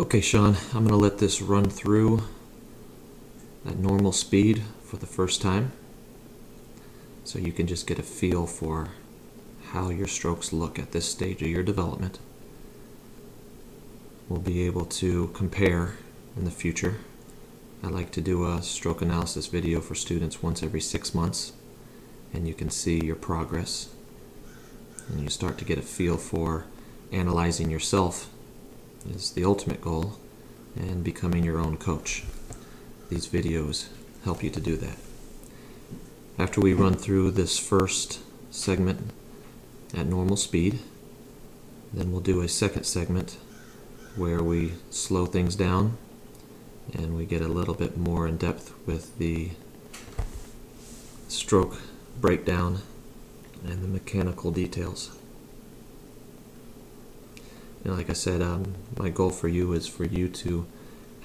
Okay, Shawn, I'm going to let this run through at normal speed for the first time so you can just get a feel for how your strokes look at this stage of your development. We'll be able to compare in the future. I like to do a stroke analysis video for students once every 6 months, and you can see your progress and you start to get a feel for analyzing yourself is the ultimate goal, and becoming your own coach. These videos help you to do that. After we run through this first segment at normal speed, then we'll do a second segment where we slow things down and we get a little bit more in depth with the stroke breakdown and the mechanical details. And like I said, my goal for you is for you to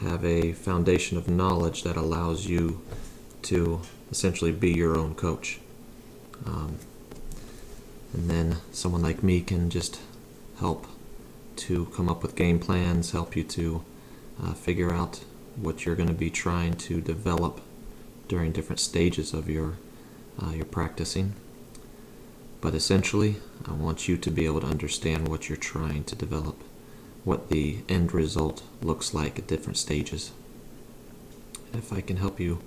have a foundation of knowledge that allows you to essentially be your own coach. And then someone like me can just help to come up with game plans, help you to figure out what you're going to be trying to develop during different stages of your practicing. But essentially, I want you to be able to understand what you're trying to develop, what the end result looks like at different stages. If I can help you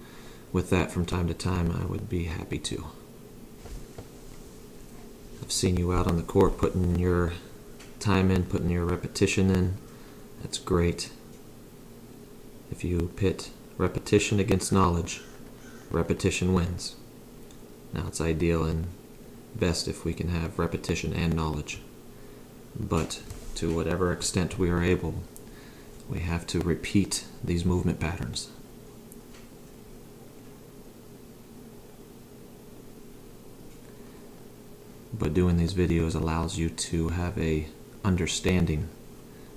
with that from time to time, I would be happy to. I've seen you out on the court putting your time in, putting your repetition in. That's great. If you pit repetition against knowledge, repetition wins. Now it's ideal and best if we can have repetition and knowledge, but to whatever extent we are able, we have to repeat these movement patterns. But doing these videos allows you to have a understanding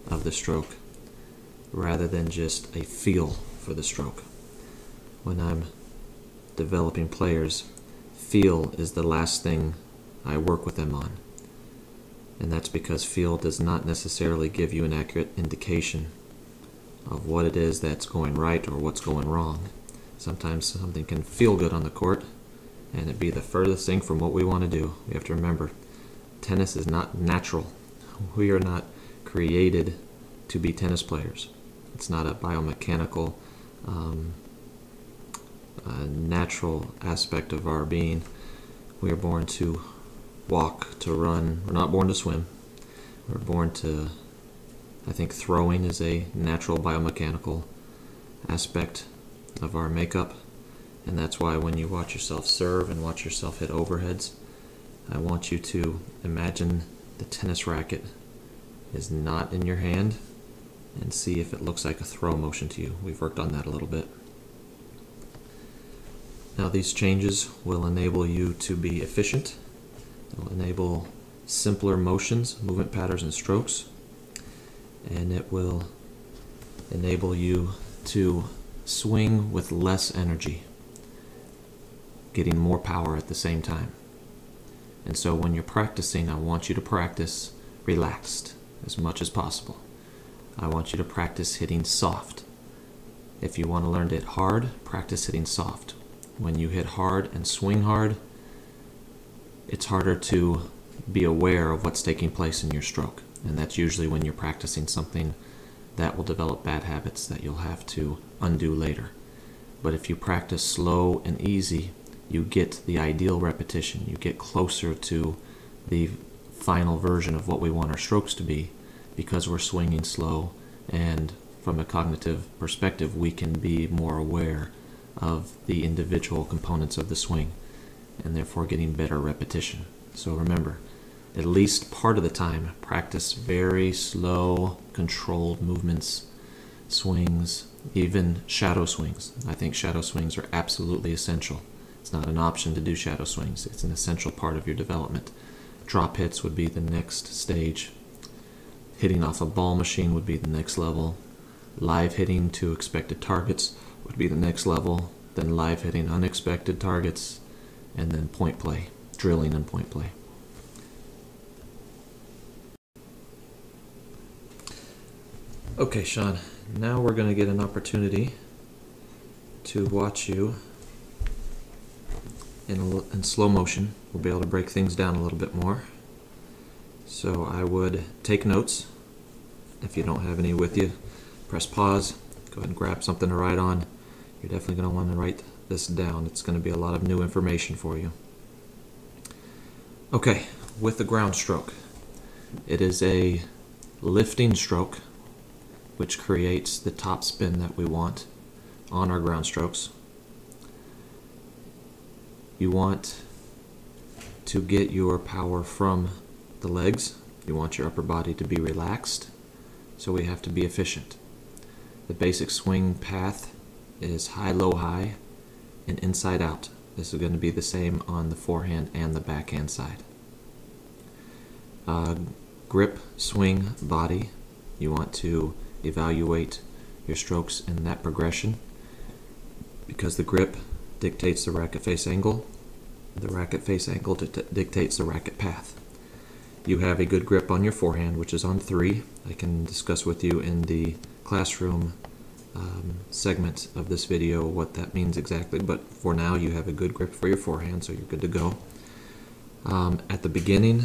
of the stroke rather than just a feel for the stroke. When I'm developing players, feel is the last thing I work with them on. And that's because feel does not necessarily give you an accurate indication of what it is that's going right or what's going wrong. Sometimes something can feel good on the court and it be the furthest thing from what we want to do. We have to remember, tennis is not natural. We are not created to be tennis players. It's not a biomechanical, natural aspect of our being. We are born to walk, to run. We're not born to swim. We're born to, I think throwing is a natural biomechanical aspect of our makeup. And that's why when you watch yourself serve and watch yourself hit overheads, I want you to imagine the tennis racket is not in your hand and see if it looks like a throw motion to you. We've worked on that a little bit. Now these changes will enable you to be efficient. It will enable simpler motions, movement patterns, and strokes. And it will enable you to swing with less energy, getting more power at the same time. And so when you're practicing, I want you to practice relaxed as much as possible. I want you to practice hitting soft. If you want to learn to hit hard, practice hitting soft. When you hit hard and swing hard, it's harder to be aware of what's taking place in your stroke. And that's usually when you're practicing something that will develop bad habits that you'll have to undo later. But if you practice slow and easy, you get the ideal repetition. You get closer to the final version of what we want our strokes to be because we're swinging slow, and from a cognitive perspective, we can be more aware of the individual components of the swing and therefore getting better repetition. So remember, at least part of the time, practice very slow, controlled movements, swings, even shadow swings. I think shadow swings are absolutely essential. It's not an option to do shadow swings. It's an essential part of your development. Drop hits would be the next stage. Hitting off a ball machine would be the next level. Live hitting to expected targets would be the next level. Then live hitting unexpected targets, and then point play, drilling and point play. Okay, Shawn, now we're going to get an opportunity to watch you in slow motion. We'll be able to break things down a little bit more. So I would take notes. If you don't have any with you, press pause, go ahead and grab something to write on. You're definitely going to want to write this down. It's going to be a lot of new information for you. Okay, with the ground stroke, it is a lifting stroke which creates the top spin that we want on our ground strokes. You want to get your power from the legs. You want your upper body to be relaxed, so we have to be efficient. The basic swing path is high, low, high, and inside out. This is going to be the same on the forehand and the backhand side. Grip, swing, body. You want to evaluate your strokes in that progression because the grip dictates the racket face angle. The racket face angle dictates the racket path. You have a good grip on your forehand, which is on 3. I can discuss with you in the classroom segment of this video what that means exactly, but for now you have a good grip for your forehand, so you're good to go. At the beginning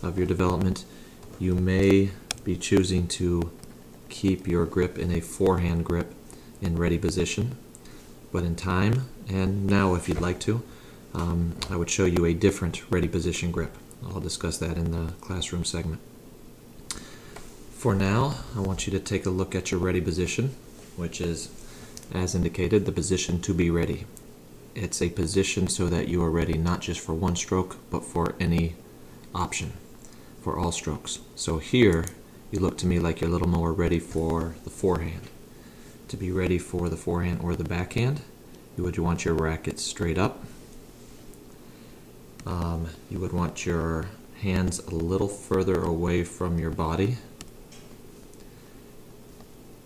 of your development, you may be choosing to keep your grip in a forehand grip in ready position, but in time, and now if you'd like to, I would show you a different ready position grip. I'll discuss that in the classroom segment. For now, I want you to take a look at your ready position, which is, as indicated, the position to be ready. It's a position so that you are ready not just for one stroke, but for any option, for all strokes. So here, you look to me like you're a little more ready for the forehand. To be ready for the forehand or the backhand, you would want your racket straight up. You would want your hands a little further away from your body.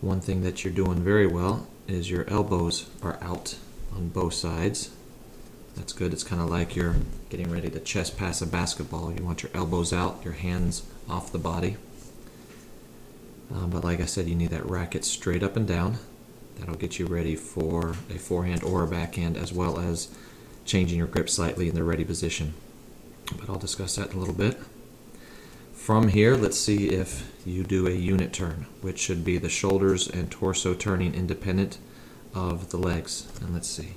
One thing that you're doing very well is your elbows are out on both sides. That's good. It's kind of like you're getting ready to chest pass a basketball. You want your elbows out, your hands off the body. But like I said, you need that racket straight up and down. That'll get you ready for a forehand or a backhand, as well as changing your grip slightly in the ready position. But I'll discuss that in a little bit. From here, let's see if you do a unit turn, which should be the shoulders and torso turning independent of the legs. And let's see.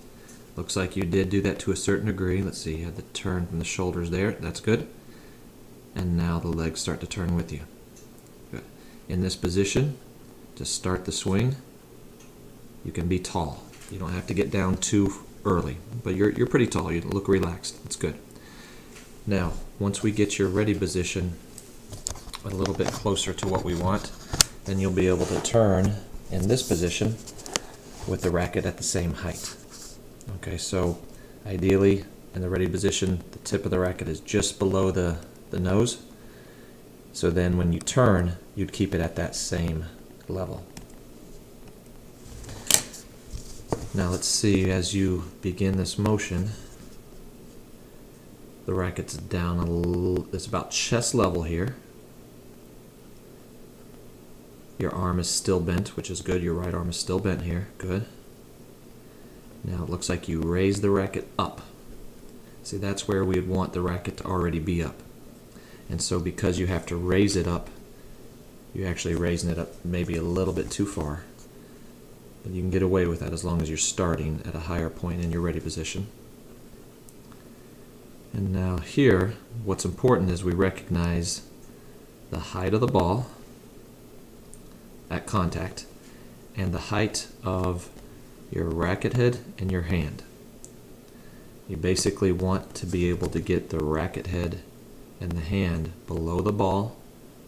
Looks like you did do that to a certain degree. Let's see, you had the turn from the shoulders there. That's good. And now the legs start to turn with you. Good. In this position, to start the swing, you can be tall. You don't have to get down too early, but you're pretty tall. You look relaxed. That's good. Now, once we get your ready position a little bit closer to what we want, then you'll be able to turn in this position with the racket at the same height. Okay, so ideally in the ready position, the tip of the racket is just below the nose. So then when you turn, you'd keep it at that same level. Now let's see, as you begin this motion, the racket's down a little, it's about chest level here. Your arm is still bent, which is good. Your right arm is still bent here. Good. Now it looks like you raise the racket up. See, that's where we'd want the racket to already be up. And so because you have to raise it up, you're actually raising it up maybe a little bit too far. But you can get away with that as long as you're starting at a higher point in your ready position. And now here, what's important is we recognize the height of the ball at contact and the height of your racket head and your hand. You basically want to be able to get the racket head and the hand below the ball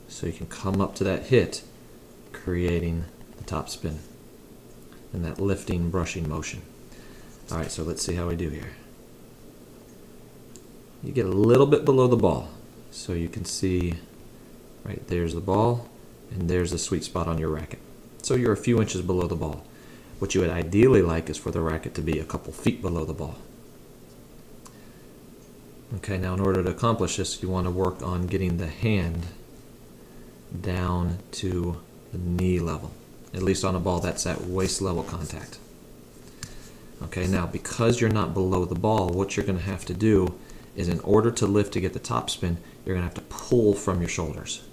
so you can come up to that hit, creating the top spin and that lifting, brushing motion. Alright, so let's see how we do here. You get a little bit below the ball, so you can see right there's the ball and there's the sweet spot on your racket. So you're a few inches below the ball. What you would ideally like is for the racket to be a couple feet below the ball. Okay, now in order to accomplish this, you want to work on getting the hand down to the knee level, at least on a ball that's at waist level contact. Okay, now because you're not below the ball, what you're going to have to do is, in order to lift to get the top spin, you're going to have to pull from your shoulders,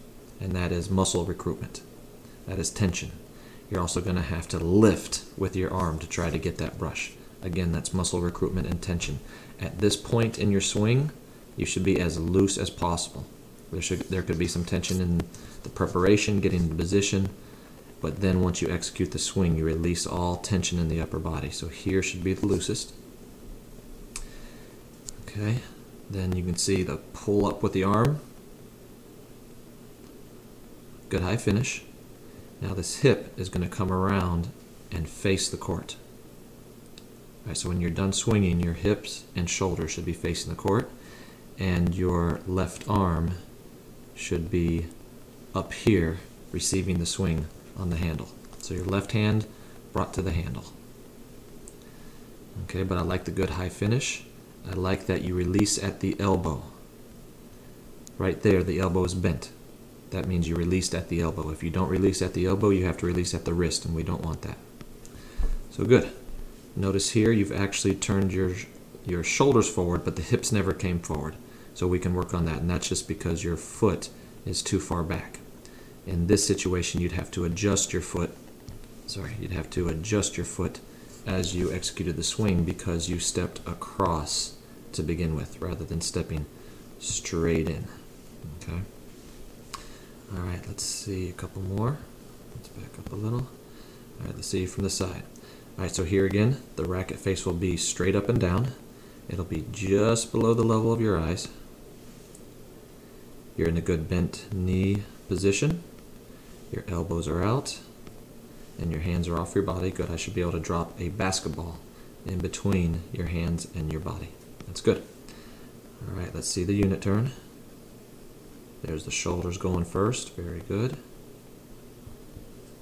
and that is muscle recruitment. That is tension. You're also going to have to lift with your arm to try to get that brush. Again, that's muscle recruitment and tension. At this point in your swing, you should be as loose as possible. There could be some tension in the preparation, getting into position, but then once you execute the swing, you release all tension in the upper body. So here should be the loosest. Okay, then you can see the pull up with the arm. Good high finish. Now this hip is going to come around and face the court. All right, so when you're done swinging, your hips and shoulders should be facing the court, and your left arm should be up here receiving the swing on the handle. So your left hand brought to the handle. Okay, but I like the good high finish. I like that you release at the elbow. Right there, the elbow is bent. That means you released at the elbow. If you don't release at the elbow, you have to release at the wrist, and we don't want that. So good. Notice here you've actually turned your shoulders forward, but the hips never came forward. So we can work on that, and that's just because your foot is too far back. In this situation, you'd have to adjust your foot. You'd have to adjust your foot as you executed the swing, because you stepped across to begin with rather than stepping straight in. Okay. All right, let's see a couple more. Let's back up a little. All right, let's see from the side. All right, so here again, the racket face will be straight up and down. It'll be just below the level of your eyes. You're in a good bent knee position. Your elbows are out, and your hands are off your body. Good, I should be able to drop a basketball in between your hands and your body. That's good. All right, let's see the unit turn. There's the shoulders going first, very good.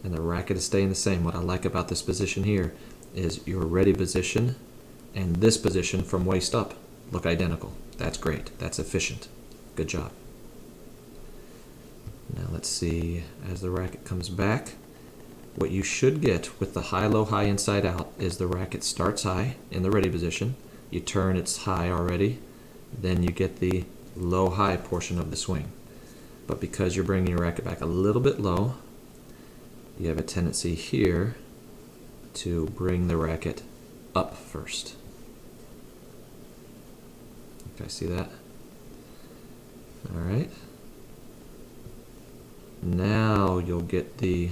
And the racket is staying the same. What I like about this position here is your ready position and this position from waist up look identical. That's great, that's efficient. Good job. Now let's see, as the racket comes back, what you should get with the high-low, high inside out is the racket starts high in the ready position. You turn, it's high already. Then you get the low-high portion of the swing. But because you're bringing your racket back a little bit low, you have a tendency here to bring the racket up first. Okay, see that? All right. Now you'll get the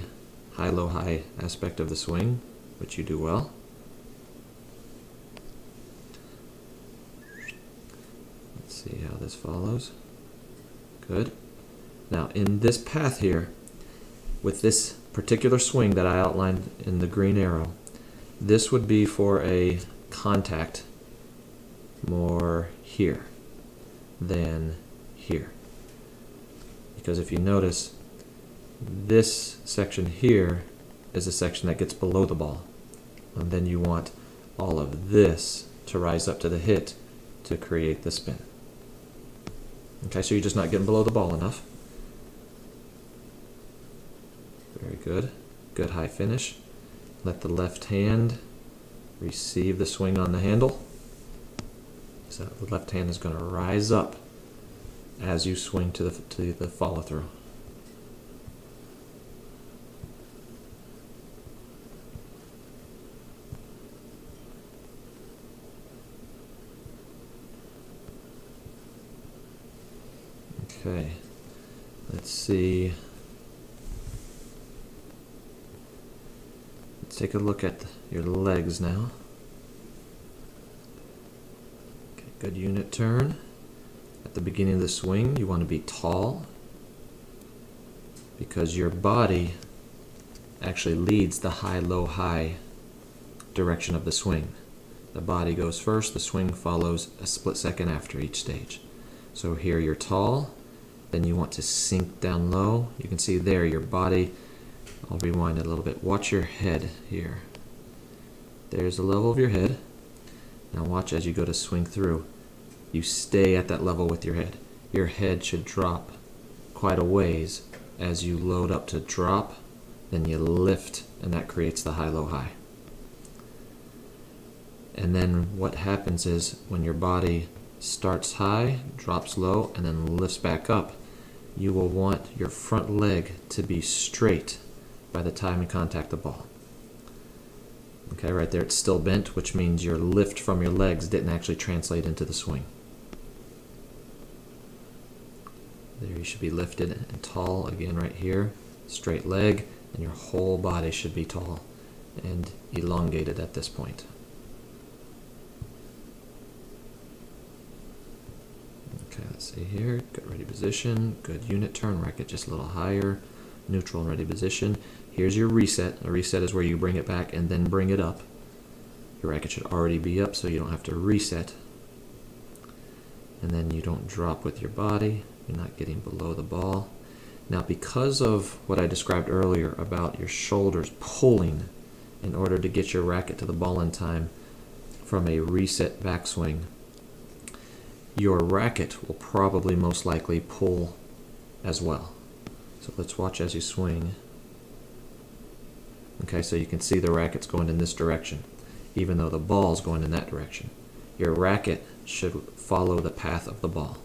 high-low, high aspect of the swing, which you do well. Let's see how this follows. Good. Now in this path here, with this particular swing that I outlined in the green arrow, this would be for a contact more here than here. Because if you notice, this section here is a section that gets below the ball. And then you want all of this to rise up to the hit to create the spin. Okay, so you're just not getting below the ball enough. Very good. Good high finish. Let the left hand receive the swing on the handle. So the left hand is going to rise up as you swing to the follow through. Okay, let's see. Let's take a look at your legs now. Okay, good unit turn. At the beginning of the swing, you want to be tall because your body actually leads the high-low, high direction of the swing. The body goes first, the swing follows a split second after each stage. So here you're tall. Then you want to sink down low. You can see there your body, I'll rewind it a little bit. Watch your head here. There's the level of your head. Now watch as you go to swing through. You stay at that level with your head. Your head should drop quite a ways as you load up to drop then you lift, and that creates the high-low-high. And then what happens is when your body starts high, drops low, and then lifts back up, you will want your front leg to be straight by the time you contact the ball. Okay, right there it's still bent, which means your lift from your legs didn't actually translate into the swing. There you should be lifted and tall again right here, straight leg, and your whole body should be tall and elongated at this point. Okay, let's see here, good ready position, good unit turn, racket just a little higher, neutral and ready position. Here's your reset. A reset is where you bring it back and then bring it up. Your racket should already be up so you don't have to reset. And then you don't drop with your body. You're not getting below the ball. Now, because of what I described earlier about your shoulders pulling in order to get your racket to the ball in time from a reset backswing, your racket will probably most likely pull as well. So let's watch as you swing. Okay, so you can see the racket's going in this direction, even though the ball's going in that direction. Your racket should follow the path of the ball.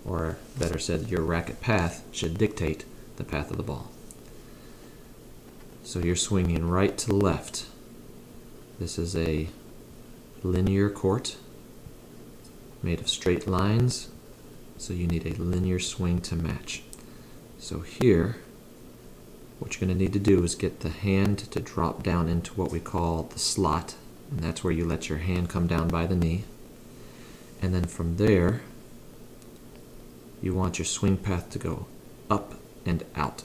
Or better said, your racket path should dictate the path of the ball. So you're swinging right to left. This is a linear court made of straight lines, so you need a linear swing to match. So here, what you're going to need to do is get the hand to drop down into what we call the slot, and that's where you let your hand come down by the knee. And then from there, you want your swing path to go up and out.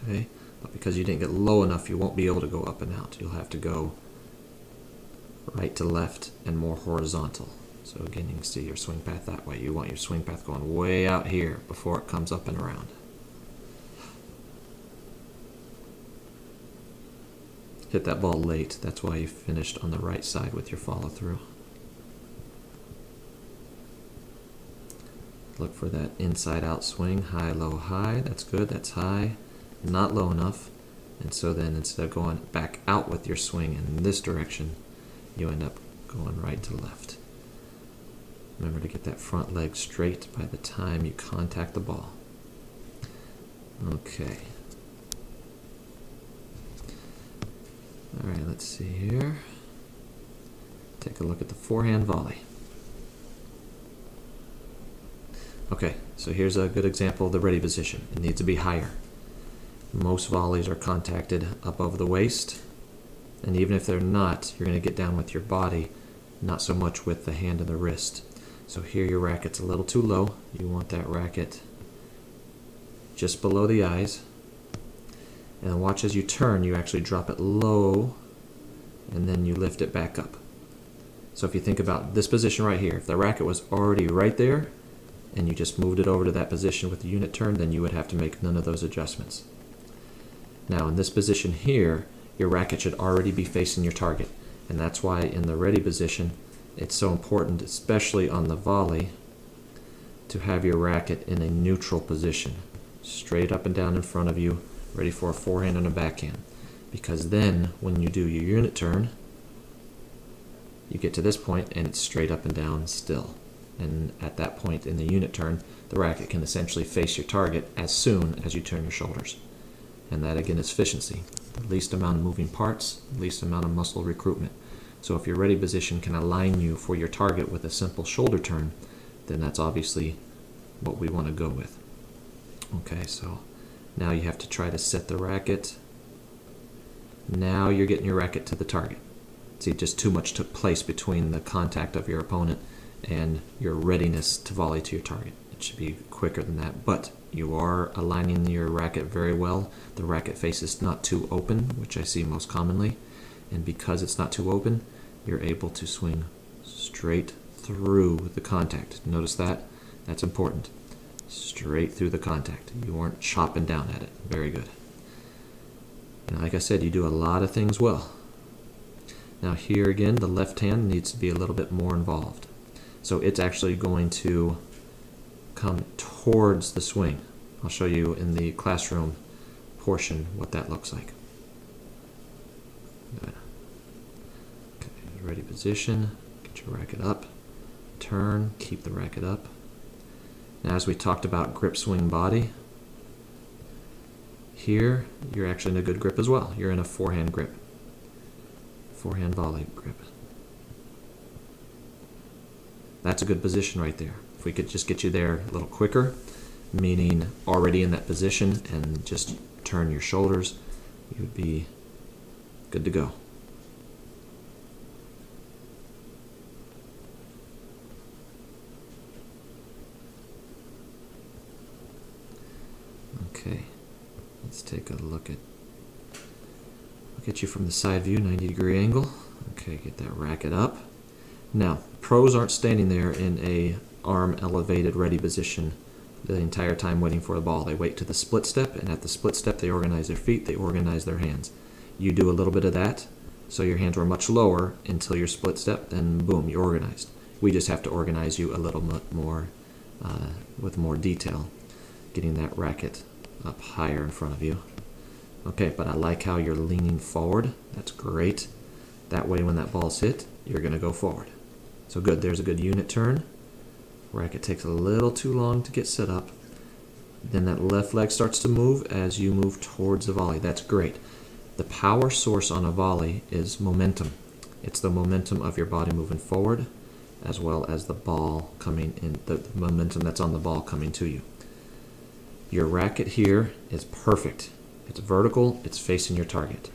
Okay, but because you didn't get low enough, you won't be able to go up and out. You'll have to go right to left and more horizontal. So again, you can see your swing path that way. You want your swing path going way out here before it comes up and around. Hit that ball late. That's why you finished on the right side with your follow through. Look for that inside out swing, high, low, high. That's good, that's high, not low enough. And so then instead of going back out with your swing in this direction, you end up going right to left. Remember to get that front leg straight by the time you contact the ball. Okay. All right, let's see here. Take a look at the forehand volley. Okay, so here's a good example of the ready position. It needs to be higher. Most volleys are contacted up over the waist, and even if they're not, you're going to get down with your body, not so much with the hand and the wrist. So here your racket's a little too low. You want that racket just below the eyes. And then watch as you turn, you actually drop it low, and then you lift it back up. So if you think about this position right here, if the racket was already right there, and you just moved it over to that position with the unit turn, then you would have to make none of those adjustments. Now in this position here, your racket should already be facing your target, and that's why in the ready position, it's so important, especially on the volley, to have your racket in a neutral position, straight up and down in front of you, ready for a forehand and a backhand. Because then, when you do your unit turn, you get to this point and it's straight up and down still. And at that point in the unit turn, the racket can essentially face your target as soon as you turn your shoulders. And that again is efficiency. The least amount of moving parts, least amount of muscle recruitment. So if your ready position can align you for your target with a simple shoulder turn, then that's obviously what we want to go with. Okay, so now you have to try to set the racket. Now you're getting your racket to the target. See, just too much took place between the contact of your opponent and your readiness to volley to your target. It should be quicker than that, but you are aligning your racket very well. The racket face is not too open, which I see most commonly, and because it's not too open, you're able to swing straight through the contact. Notice that? That's important. Straight through the contact. You aren't chopping down at it. Very good. And like I said, you do a lot of things well. Now here again, the left hand needs to be a little bit more involved. So it's actually going to come towards the swing. I'll show you in the classroom portion what that looks like. Good. Okay, ready position, get your racket up, turn, keep the racket up. Now as we talked about grip swing body, here you're actually in a good grip as well. You're in a forehand grip, forehand volley grip. That's a good position right there. If we could just get you there a little quicker, meaning already in that position, and just turn your shoulders, you would be good to go. Okay, let's take a look at you from the side view, 90-degree angle. Okay, get that racket up. Now, pros aren't standing there in a arm elevated ready position the entire time waiting for the ball. They wait to the split step, and at the split step they organize their feet, they organize their hands. You do a little bit of that, so your hands were much lower until your split step, then boom, you're organized. We just have to organize you a little bit more with more detail, getting that racket up higher in front of you. Okay, but I like how you're leaning forward. That's great. That way when that ball's hit, you're going to go forward. So good, there's a good unit turn. Racket takes a little too long to get set up. Then that left leg starts to move as you move towards the volley. That's great. The power source on a volley is momentum. It's the momentum of your body moving forward, as well as the ball coming in, the momentum that's on the ball coming to you. Your racket here is perfect. It's vertical, it's facing your target.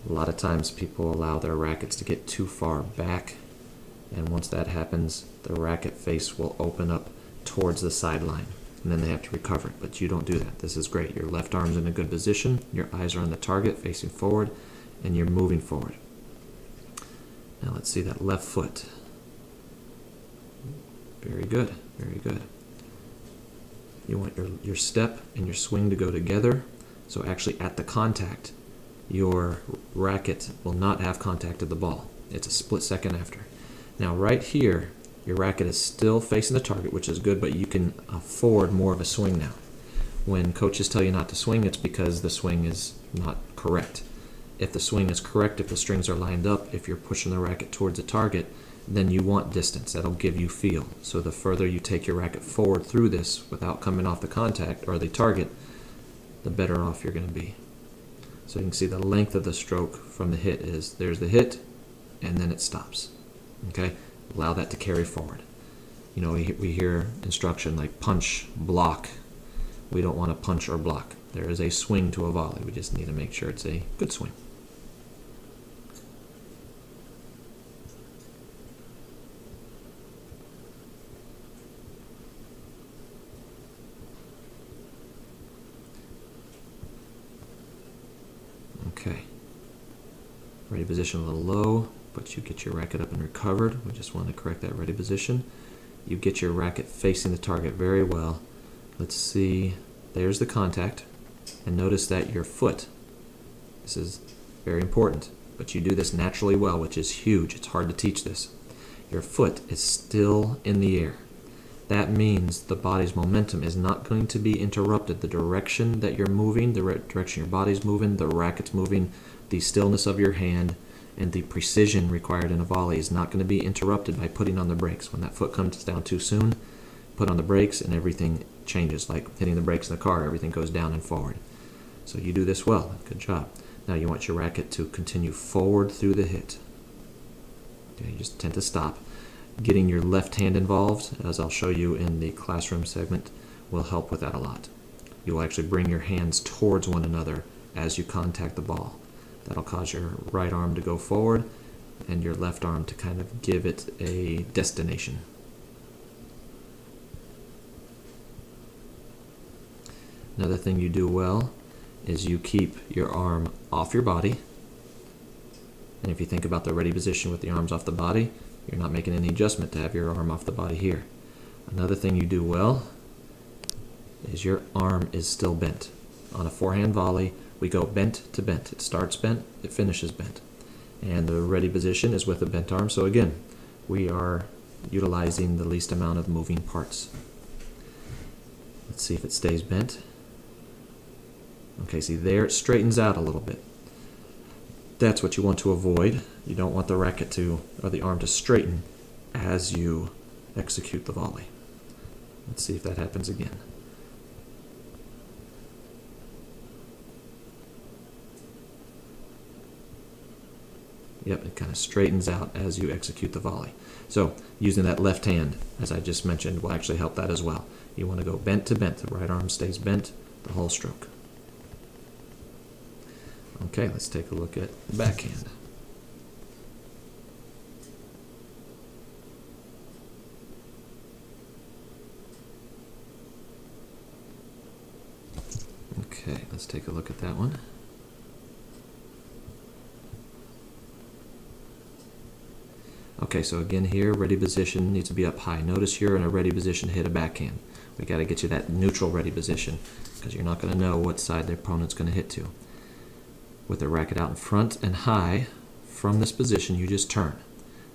A lot of times people allow their rackets to get too far back, and once that happens, the racket face will open up towards the sideline, and then they have to recover it, but you don't do that. This is great. Your left arm's in a good position, your eyes are on the target, facing forward, and you're moving forward. Now let's see that left foot. Very good, very good. You want your step and your swing to go together, so actually at the contact, your racket will not have contact with the ball. It's a split second after. Now right here, your racket is still facing the target, which is good, but you can afford more of a swing now. When coaches tell you not to swing, it's because the swing is not correct. If the swing is correct, if the strings are lined up, if you're pushing the racket towards the target, then you want distance. That'll give you feel. So the further you take your racket forward through this without coming off the contact or the target, the better off you're going to be. So you can see the length of the stroke from the hit is, there's the hit, and then it stops. Okay? Allow that to carry forward. You know, we hear instruction like punch, block. We don't want to punch or block. There is a swing to a volley. We just need to make sure it's a good swing. Okay. Ready position a little low, but you get your racket up and recovered. We just want to correct that ready position. You get your racket facing the target very well. Let's see, there's the contact. And notice that your foot, this is very important, but you do this naturally well, which is huge. It's hard to teach this. Your foot is still in the air. That means the body's momentum is not going to be interrupted. The direction that you're moving, the direction your body's moving, the racket's moving, the stillness of your hand, and the precision required in a volley is not going to be interrupted by putting on the brakes. When that foot comes down too soon, put on the brakes and everything changes. Like hitting the brakes in the car, everything goes down and forward. So you do this well. Good job. Now you want your racket to continue forward through the hit. Okay, you just tend to stop. Getting your left hand involved, as I'll show you in the classroom segment, will help with that a lot. You'll actually bring your hands towards one another as you contact the ball. That'll cause your right arm to go forward and your left arm to kind of give it a destination. Another thing you do well is you keep your arm off your body. And if you think about the ready position with the arms off the body, you're not making any adjustment to have your arm off the body here. Another thing you do well is your arm is still bent. On a forehand volley, we go bent to bent. It starts bent, it finishes bent. And the ready position is with a bent arm. So again, we are utilizing the least amount of moving parts. Let's see if it stays bent. Okay, see there it straightens out a little bit. That's what you want to avoid. You don't want the racket to, or the arm to straighten as you execute the volley. Let's see if that happens again. Yep, it kind of straightens out as you execute the volley. So using that left hand, as I just mentioned, will actually help that as well. You want to go bent to bent. The right arm stays bent the whole stroke. Okay, let's take a look at the backhand. Okay, let's take a look at that one. Okay, so again here, ready position needs to be up high. Notice you're in a ready position to hit a backhand. We got to get you that neutral ready position because you're not going to know what side the opponent's going to hit to. With the racket out in front and high, from this position you just turn.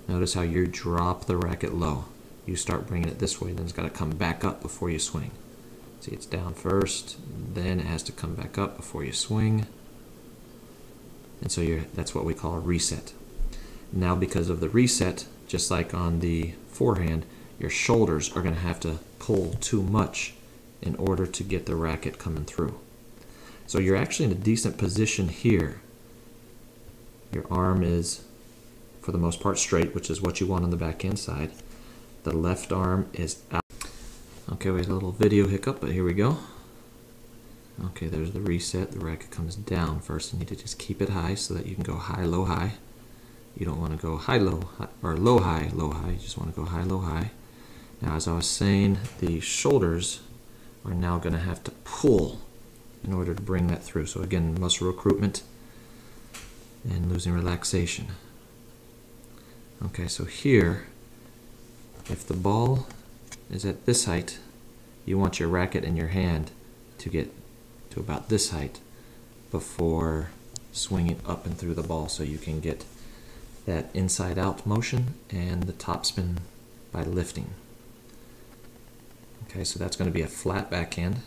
Notice how you drop the racket low. You start bringing it this way, then it's got to come back up before you swing. See, it's down first, then it has to come back up before you swing. And so that's what we call a reset. Now because of the reset, just like on the forehand, your shoulders are going to have to pull too much in order to get the racket coming through. So you're actually in a decent position here. Your arm is, for the most part, straight, which is what you want on the backhand side. The left arm is out. Okay, we had a little video hiccup, but here we go. Okay, there's the reset. The racket comes down first. You need to just keep it high so that you can go high, low, high. You don't want to go high, low, or low, high, low, high. You just want to go high, low, high. Now, as I was saying, the shoulders are now going to have to pull in order to bring that through. So again, muscle recruitment and losing relaxation. Okay, so here, if the ball is at this height, you want your racket in your hand to get to about this height before swinging up and through the ball so you can get that inside out motion and the topspin by lifting. Okay, so that's going to be a flat backhand.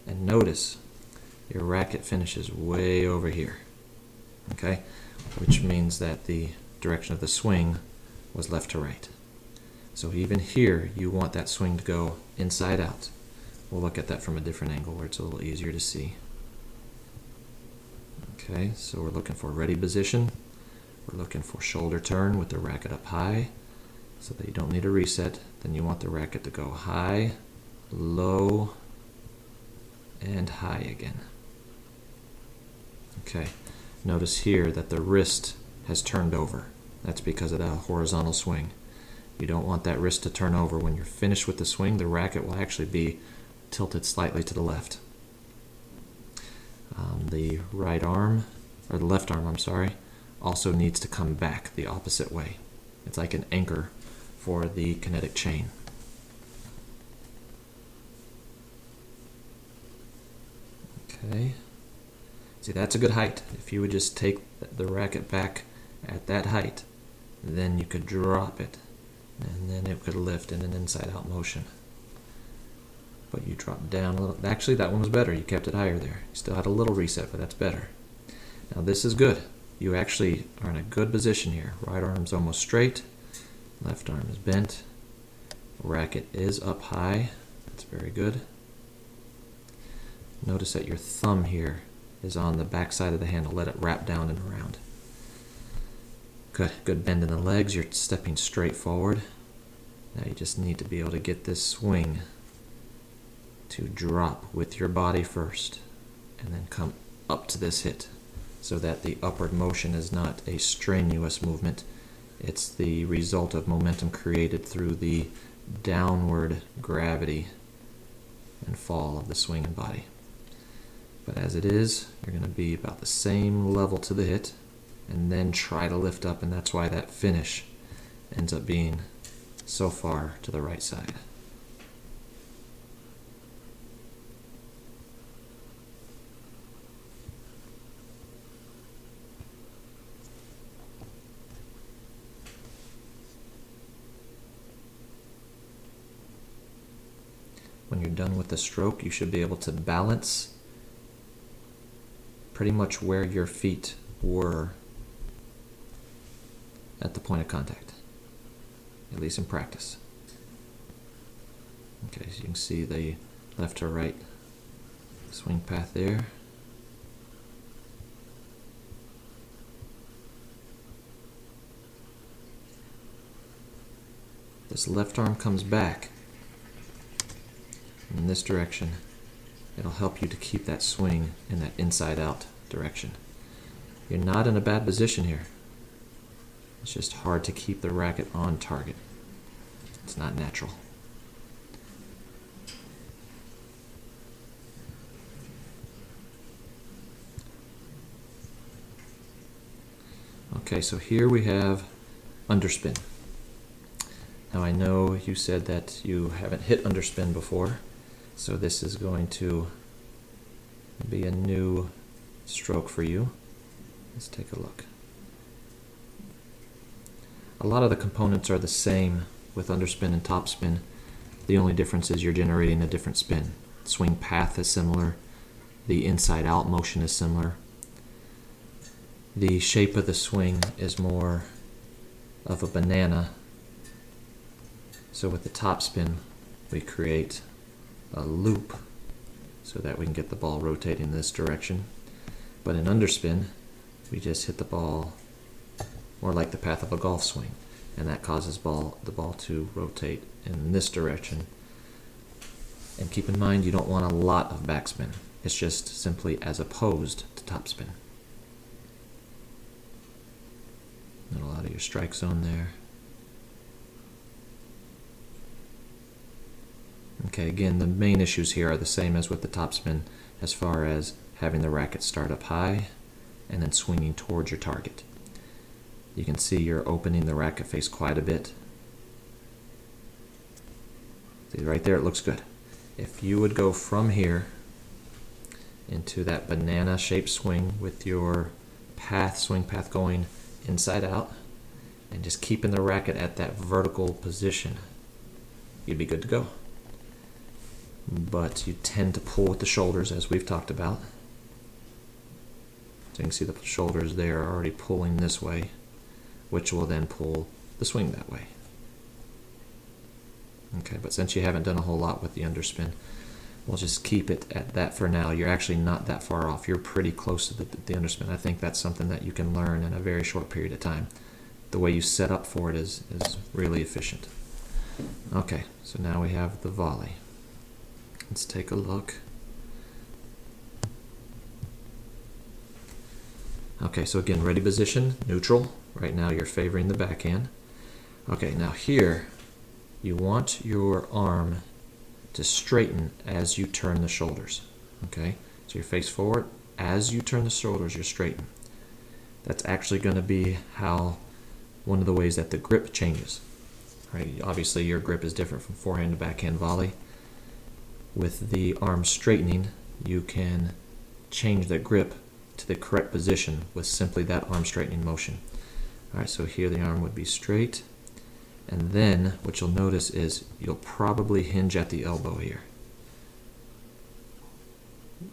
And notice your racket finishes way over here. Okay, which means that the direction of the swing was left to right. So even here, you want that swing to go inside out. We'll look at that from a different angle where it's a little easier to see. Okay, so we're looking for ready position. We're looking for shoulder turn with the racket up high so that you don't need a reset. Then you want the racket to go high, low, and high again. Okay, notice here that the wrist has turned over. That's because of the horizontal swing. You don't want that wrist to turn over. When you're finished with the swing, the racket will actually be tilted slightly to the left. The right arm, or the left arm, I'm sorry, also needs to come back the opposite way. It's like an anchor for the kinetic chain. Okay. See, that's a good height. If you would just take the racket back at that height, then you could drop it, and then it could lift in an inside-out motion. But you dropped down a little. Actually, that one was better. You kept it higher there. You still had a little reset, but that's better. Now this is good. You actually are in a good position here. Right arm's almost straight. Left arm is bent. Racket is up high. That's very good. Notice that your thumb here is on the back side of the handle. Let it wrap down and around. Good. Good bend in the legs. You're stepping straight forward. Now you just need to be able to get this swing to drop with your body first and then come up to this hit so that the upward motion is not a strenuous movement. It's the result of momentum created through the downward gravity and fall of the swinging body. But as it is, you're going to be about the same level to the hit and then try to lift up, and that's why that finish ends up being so far to the right side. When you're done with the stroke, you should be able to balance pretty much where your feet were at the point of contact, at least in practice. Okay, so you can see the left to right swing path there. This left arm comes back in this direction. It'll help you to keep that swing in that inside out direction. You're not in a bad position here. It's just hard to keep the racket on target. It's not natural. Okay, so here we have underspin. Now I know you said that you haven't hit underspin before, so this is going to be a new stroke for you. Let's take a look. A lot of the components are the same with underspin and topspin. The only difference is you're generating a different spin. Swing path is similar. The inside out motion is similar. The shape of the swing is more of a banana. So with the topspin, we create a loop so that we can get the ball rotating in this direction. But in underspin, we just hit the ball more like the path of a golf swing, and that causes the ball to rotate in this direction. And keep in mind, you don't want a lot of backspin. It's just simply as opposed to topspin. Middle out of your strike zone there. Okay, again, the main issues here are the same as with the topspin as far as having the racket start up high and then swinging towards your target. You can see you're opening the racket face quite a bit. See, right there it looks good. If you would go from here into that banana shaped swing with your swing path going inside out and just keeping the racket at that vertical position, you'd be good to go. But you tend to pull with the shoulders, as we've talked about. So you can see the shoulders there are already pulling this way, which will then pull the swing that way. Okay, but since you haven't done a whole lot with the underspin, we'll just keep it at that for now. You're actually not that far off. You're pretty close to the underspin. I think that's something that you can learn in a very short period of time. The way you set up for it is really efficient. Okay, so now we have the volley. Let's take a look. Okay, so again, ready position, neutral. Right now you're favoring the backhand. Okay, now here, you want your arm to straighten as you turn the shoulders. Okay, so you're face forward. As you turn the shoulders, you're straighten. That's actually going to be one of the ways that the grip changes. Right? Obviously, your grip is different from forehand to backhand volley. With the arm straightening, you can change the grip to the correct position with simply that arm straightening motion. Alright, so here the arm would be straight, and then what you'll notice is you'll probably hinge at the elbow here.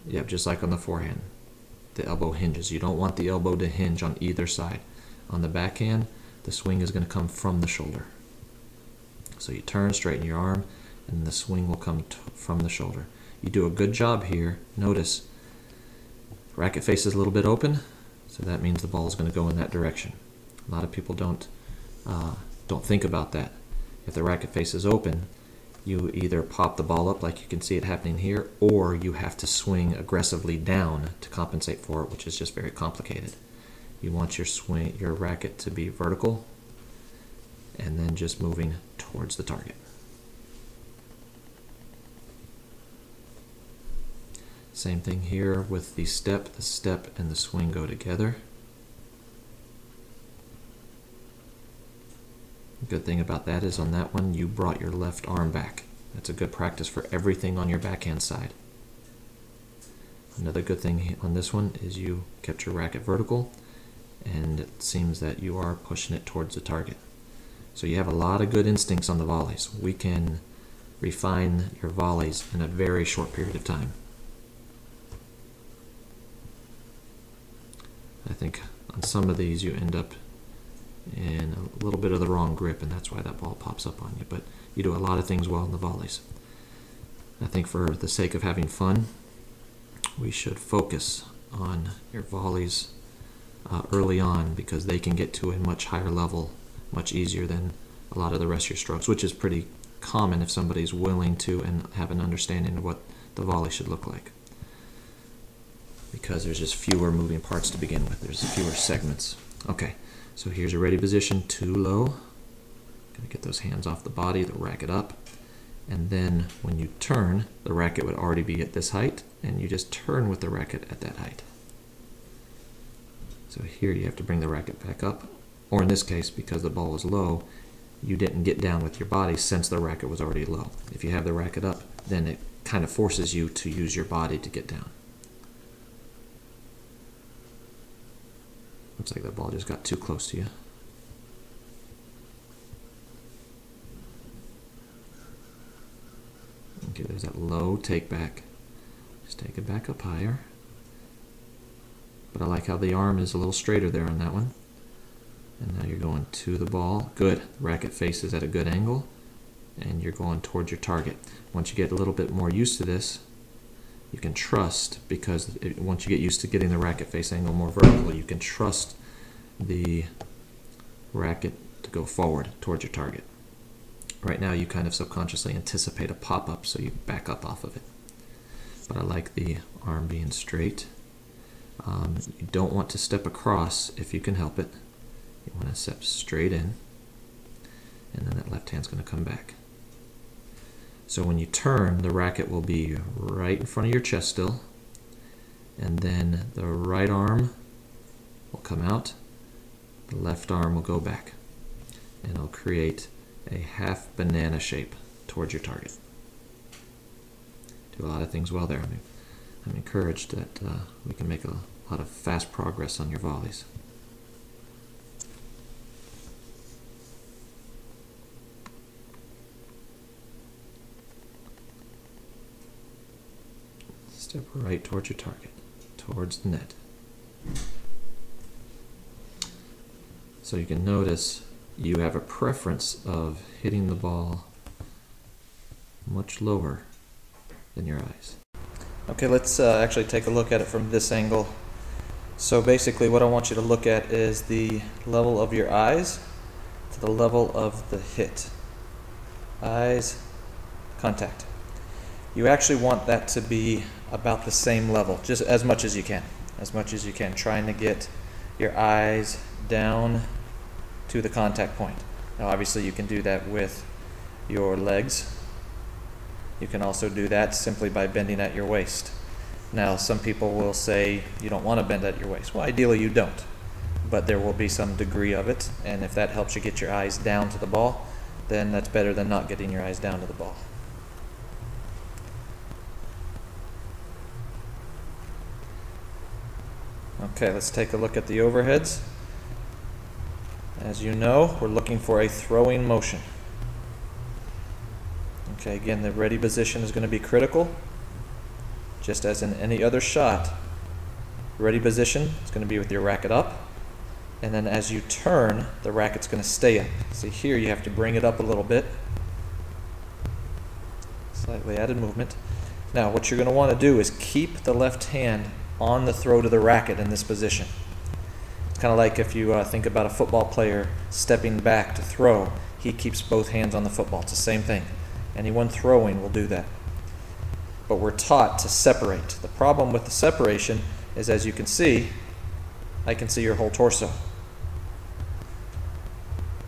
Yep, just like on the forehand. The elbow hinges. You don't want the elbow to hinge on either side. On the backhand, the swing is going to come from the shoulder. So you turn, straighten your arm, and the swing will come from the shoulder. You do a good job here. Notice, racket face is a little bit open, so that means the ball is going to go in that direction. A lot of people don't think about that. If the racket face is open, you either pop the ball up like you can see it happening here, or you have to swing aggressively down to compensate for it, which is just very complicated. You want your racket to be vertical and then just moving towards the target. Same thing here with the step and the swing go together. The good thing about that is on that one you brought your left arm back. That's a good practice for everything on your backhand side. Another good thing on this one is you kept your racket vertical, and it seems that you are pushing it towards the target. So you have a lot of good instincts on the volleys. We can refine your volleys in a very short period of time. think on some of these you end up in a little bit of the wrong grip, and that's why that ball pops up on you. But you do a lot of things well in the volleys. I think for the sake of having fun, we should focus on your volleys early on, because they can get to a much higher level much easier than a lot of the rest of your strokes, which is pretty common if somebody's willing to and have an understanding of what the volley should look like, because there's just fewer moving parts to begin with. There's fewer segments. Okay, so here's your ready position, too low. Gonna get those hands off the body, the racket up, and then when you turn, the racket would already be at this height, and you just turn with the racket at that height. So here you have to bring the racket back up, or in this case, because the ball was low, you didn't get down with your body since the racket was already low. If you have the racket up, then it kind of forces you to use your body to get down. Looks like the ball just got too close to you. Okay, there's that low take back. Just take it back up higher. But I like how the arm is a little straighter there on that one. And now you're going to the ball. Good. The racket face is at a good angle, and you're going towards your target. Once you get a little bit more used to this, you can trust, because once you get used to getting the racket face angle more vertical, you can trust the racket to go forward towards your target. Right now you kind of subconsciously anticipate a pop-up, so you back up off of it. But I like the arm being straight. You don't want to step across if you can help it. You want to step straight in, and then that left hand's going to come back. So when you turn, the racket will be right in front of your chest still, and then the right arm will come out, the left arm will go back, and it'll create a half banana shape towards your target. Do a lot of things well there. I'm encouraged that we can make a lot of fast progress on your volleys. Step right towards your target, towards the net. So you can notice you have a preference of hitting the ball much lower than your eyes. Okay, let's actually take a look at it from this angle. So basically what I want you to look at is the level of your eyes to the level of the hit. Eyes, contact. You actually want that to be about the same level, just as much as you can. As much as you can, trying to get your eyes down to the contact point. Now obviously you can do that with your legs. You can also do that simply by bending at your waist. Now some people will say you don't want to bend at your waist. Well, ideally you don't, but there will be some degree of it, and if that helps you get your eyes down to the ball, then that's better than not getting your eyes down to the ball. Okay, let's take a look at the overheads. As you know, we're looking for a throwing motion. Okay, again, the ready position is going to be critical. Just as in any other shot, ready position is going to be with your racket up, and then as you turn, the racket's going to stay up. See here, you have to bring it up a little bit. Slightly added movement. Now, what you're going to want to do is keep the left hand on the throw to the racket in this position. It's kind of like if you think about a football player stepping back to throw, he keeps both hands on the football. It's the same thing. Anyone throwing will do that. But we're taught to separate. The problem with the separation is, as you can see, I can see your whole torso.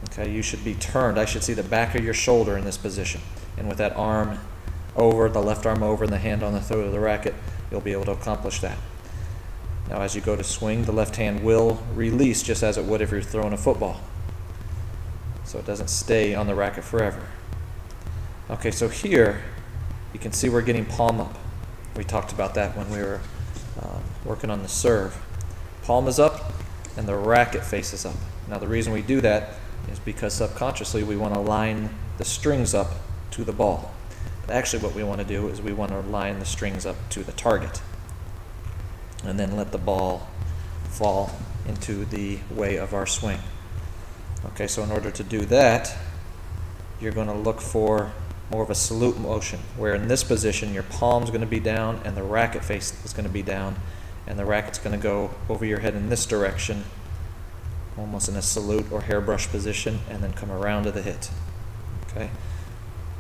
Okay, you should be turned. I should see the back of your shoulder in this position. And with that arm over, the left arm over, and the hand on the throw of the racket, you'll be able to accomplish that. Now as you go to swing, the left hand will release just as it would if you're throwing a football. So it doesn't stay on the racket forever. Okay, so here you can see we're getting palm up. We talked about that when we were working on the serve. Palm is up and the racket faces up. Now the reason we do that is because subconsciously we want to line the strings up to the ball. But actually what we want to do is we want to line the strings up to the target, and then let the ball fall into the way of our swing. Okay, so in order to do that, you're going to look for more of a salute motion, where in this position your palm's going to be down and the racket face is going to be down, and the racket's going to go over your head in this direction, almost in a salute or hairbrush position, and then come around to the hit. Okay.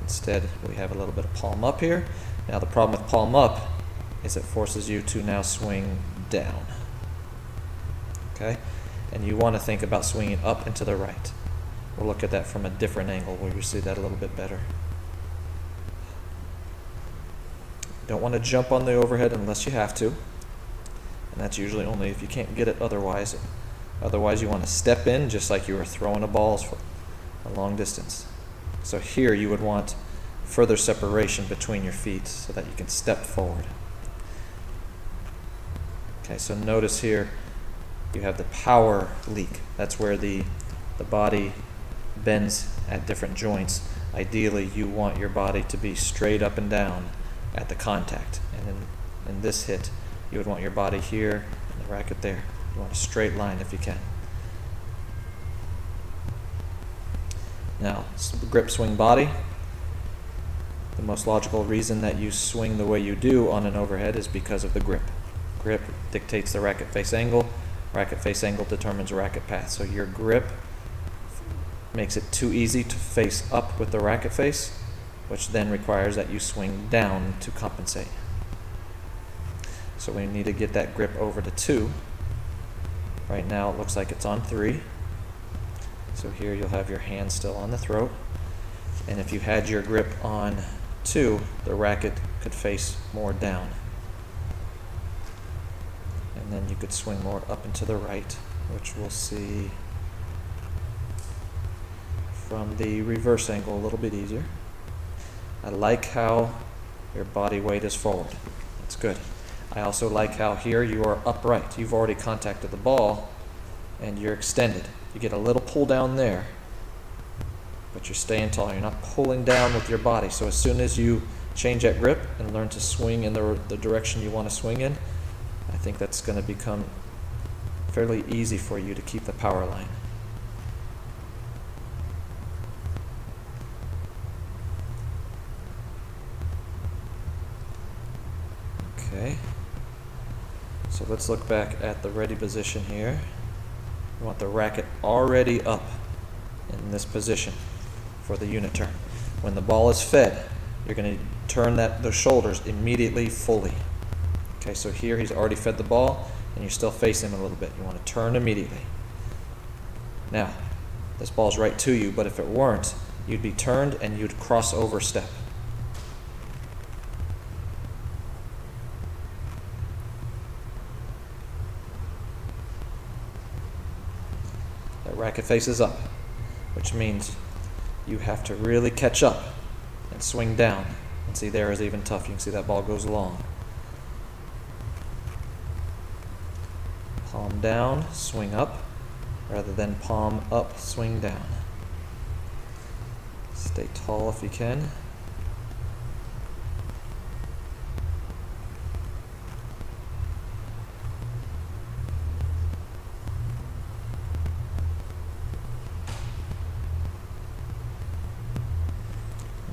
Instead, we have a little bit of palm up here. Now the problem with palm up is it forces you to now swing down. Okay, and you want to think about swinging up and to the right. We'll look at that from a different angle where you see that a little bit better. Don't want to jump on the overhead unless you have to, and that's usually only if you can't get it otherwise. Otherwise, you want to step in just like you were throwing a ball for a long distance. So here you would want further separation between your feet so that you can step forward. Okay, so notice here you have the power leak. That's where the body bends at different joints. Ideally, you want your body to be straight up and down at the contact. And in this hit, you would want your body here and the racket there. You want a straight line if you can. Now, grip, swing, body. The most logical reason that you swing the way you do on an overhead is because of the grip. Grip dictates the racket face angle. Racket face angle determines racket path. So your grip makes it too easy to face up with the racket face, which then requires that you swing down to compensate. So we need to get that grip over to 2. Right now it looks like it's on 3. So here you'll have your hand still on the throat. And if you had your grip on 2, the racket could face more down. And then you could swing more up and to the right, which we'll see from the reverse angle a little bit easier. I like how your body weight is forward. That's good. I also like how here you are upright. You've already contacted the ball and you're extended. You get a little pull down there, but you're staying tall. You're not pulling down with your body. So as soon as you change that grip and learn to swing in the direction you want to swing in, I think that's going to become fairly easy for you to keep the power line. Okay, so let's look back at the ready position here. We want the racket already up in this position for the unit turn. When the ball is fed, you're going to turn those shoulders immediately fully. Okay, so here he's already fed the ball and you're still facing him a little bit. You want to turn immediately. Now, this ball's right to you, but if it weren't, you'd be turned and you'd cross over step. That racket faces up, which means you have to really catch up and swing down. And see, there is even tough. You can see that ball goes long. Palm down, swing up, rather than palm up, swing down. Stay tall if you can.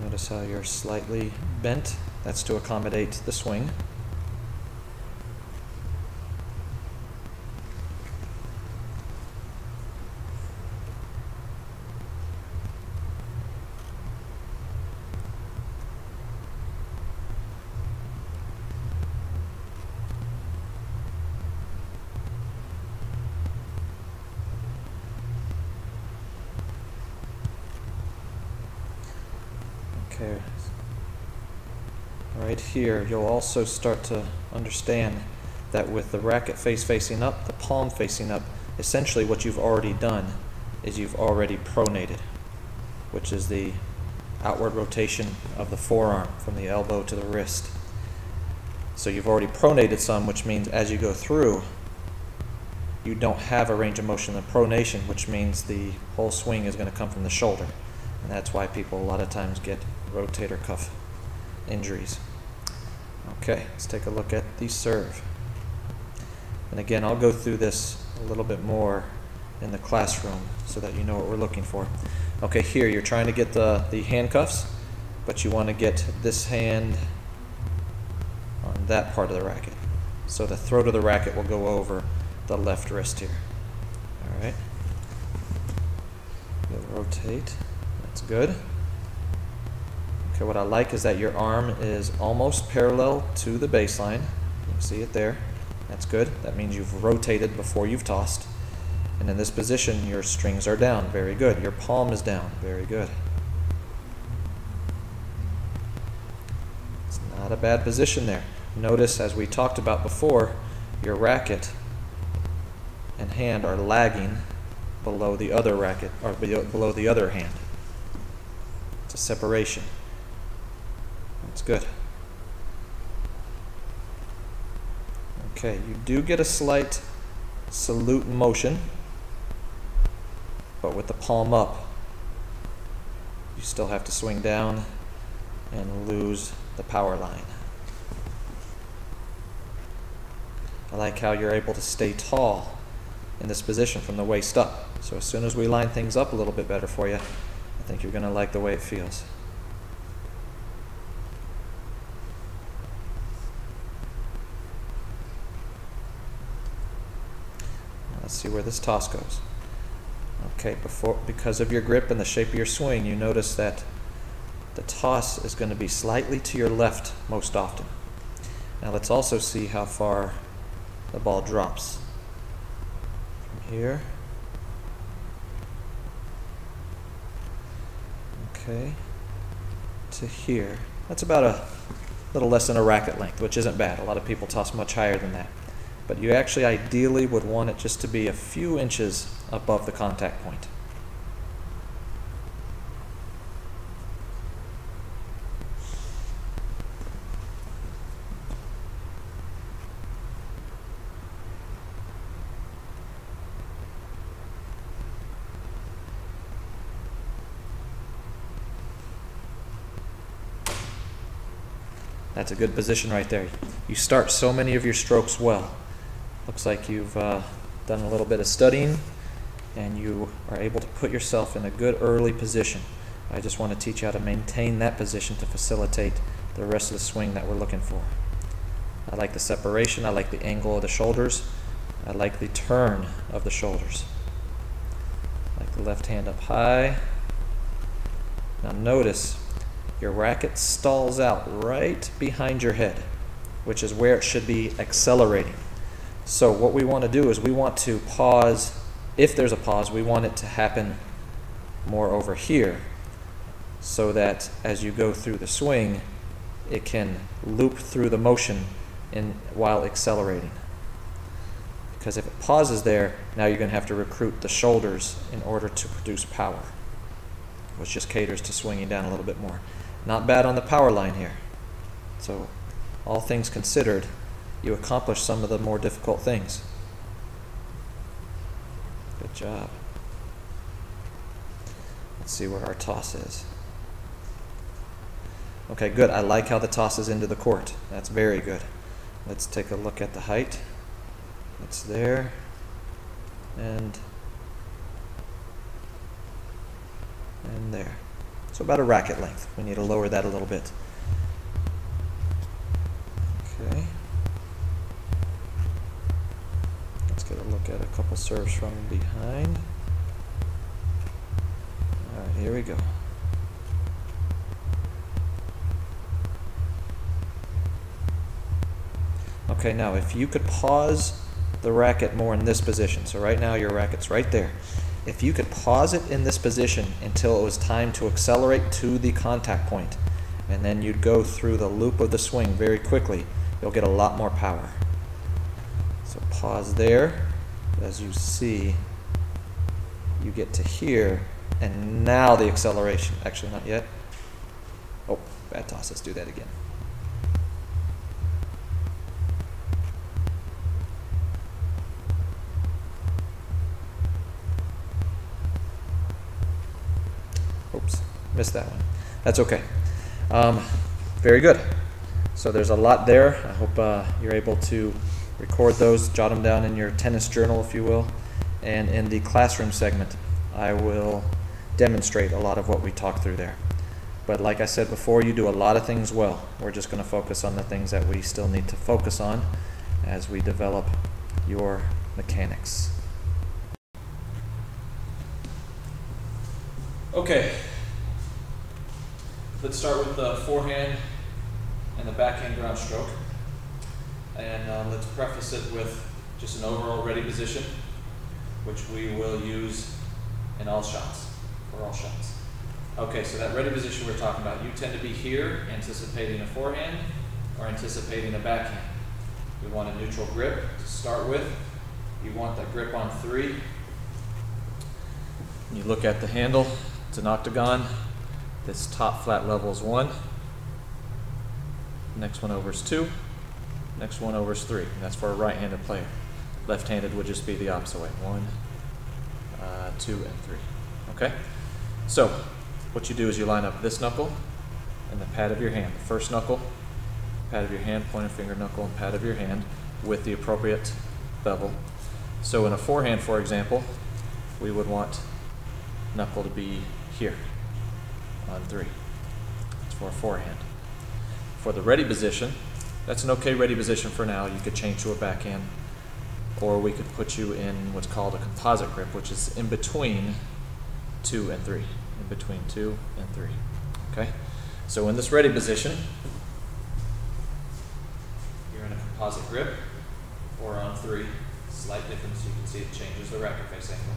Notice how you're slightly bent. That's to accommodate the swing. Okay, right here you'll also start to understand that with the racket face facing up, the palm facing up, essentially what you've already done is you've already pronated, which is the outward rotation of the forearm from the elbow to the wrist. So you've already pronated some, which means as you go through, you don't have a range of motion in pronation, which means the whole swing is going to come from the shoulder. And that's why people a lot of times get rotator cuff injuries. Okay, let's take a look at the serve. The And again, I'll go through this a little bit more in the classroom so that you know what we're looking for. Okay, here you're trying to get the handcuffs, but you want to get this hand on that part of the racket. So the throat of the racket will go over the left wrist here. All right. You'll rotate. That's good. Okay, what I like is that your arm is almost parallel to the baseline. You can see it there. That's good. That means you've rotated before you've tossed. And in this position, your strings are down. Very good. Your palm is down. Very good. It's not a bad position there. Notice, as we talked about before, your racket and hand are lagging below the other racket, or below the other hand. It's a separation. That's good. Okay, you do get a slight salute motion, but with the palm up, you still have to swing down and lose the power line. I like how you're able to stay tall in this position from the waist up. So as soon as we line things up a little bit better for you, I think you're going to like the way it feels. Now let's see where this toss goes. Okay, because of your grip and the shape of your swing, you notice that the toss is going to be slightly to your left most often. Now let's also see how far the ball drops. From here. Okay. To here. That's about a little less than a racket length, which isn't bad. A lot of people toss much higher than that. But you actually ideally would want it just to be a few inches above the contact point. That's a good position right there. You start so many of your strokes well. Looks like you've done a little bit of studying and you are able to put yourself in a good early position. I just want to teach you how to maintain that position to facilitate the rest of the swing that we're looking for. I like the separation, I like the angle of the shoulders, I like the turn of the shoulders. I like the left hand up high. Now notice your racket stalls out right behind your head, which is where it should be accelerating. So what we want to do is we want to pause. If there's a pause, we want it to happen more over here so that as you go through the swing, it can loop through the motion while accelerating. Because if it pauses there, now you're going to have to recruit the shoulders in order to produce power, which just caters to swinging down a little bit more. Not bad on the power line here. So all things considered, you accomplish some of the more difficult things. Good job. Let's see where our toss is. Okay, good. I like how the toss is into the court. That's very good. Let's take a look at the height. It's there. And there. So about a racket length. We need to lower that a little bit. Okay. Let's get a look at a couple serves from behind. All right, here we go. Okay, now if you could pause the racket more in this position. So right now your racket's right there. If you could pause it in this position until it was time to accelerate to the contact point, and then you'd go through the loop of the swing very quickly, you'll get a lot more power. So pause there. As you see, you get to here, and now the acceleration. Actually, not yet. Oh, bad toss. Let's do that again. Oops, missed that one. That's okay. Very good. So there's a lot there. I hope you're able to record those, jot them down in your tennis journal, if you will. And in the classroom segment, I will demonstrate a lot of what we talked through there. But like I said before, you do a lot of things well. We're just going to focus on the things that we still need to focus on as we develop your mechanics. Okay, let's start with the forehand and the backhand ground stroke. And let's preface it with just an overall ready position, which we will use in all shots, for all shots. Okay, so that ready position we're talking about, you tend to be here anticipating a forehand or anticipating a backhand. We want a neutral grip to start with. You want that grip on 3. You look at the handle, it's an octagon. This top flat level is 1. Next one over is 2. Next one over is 3. And that's for a right-handed player. Left-handed would just be the opposite way. 1, 2, and 3. Okay? So, what you do is you line up this knuckle and the pad of your hand. The first knuckle, pad of your hand, pointer finger knuckle, and pad of your hand with the appropriate bevel. So in a forehand, for example, we would want knuckle to be here on 3. It's for a forehand. For the ready position, that's an okay ready position for now. You could change to a backhand, or we could put you in what's called a composite grip, which is in between 2 and 3. In between 2 and 3. Okay? So in this ready position, you're in a composite grip or on 3. Slight difference, you can see it changes the racket face angle.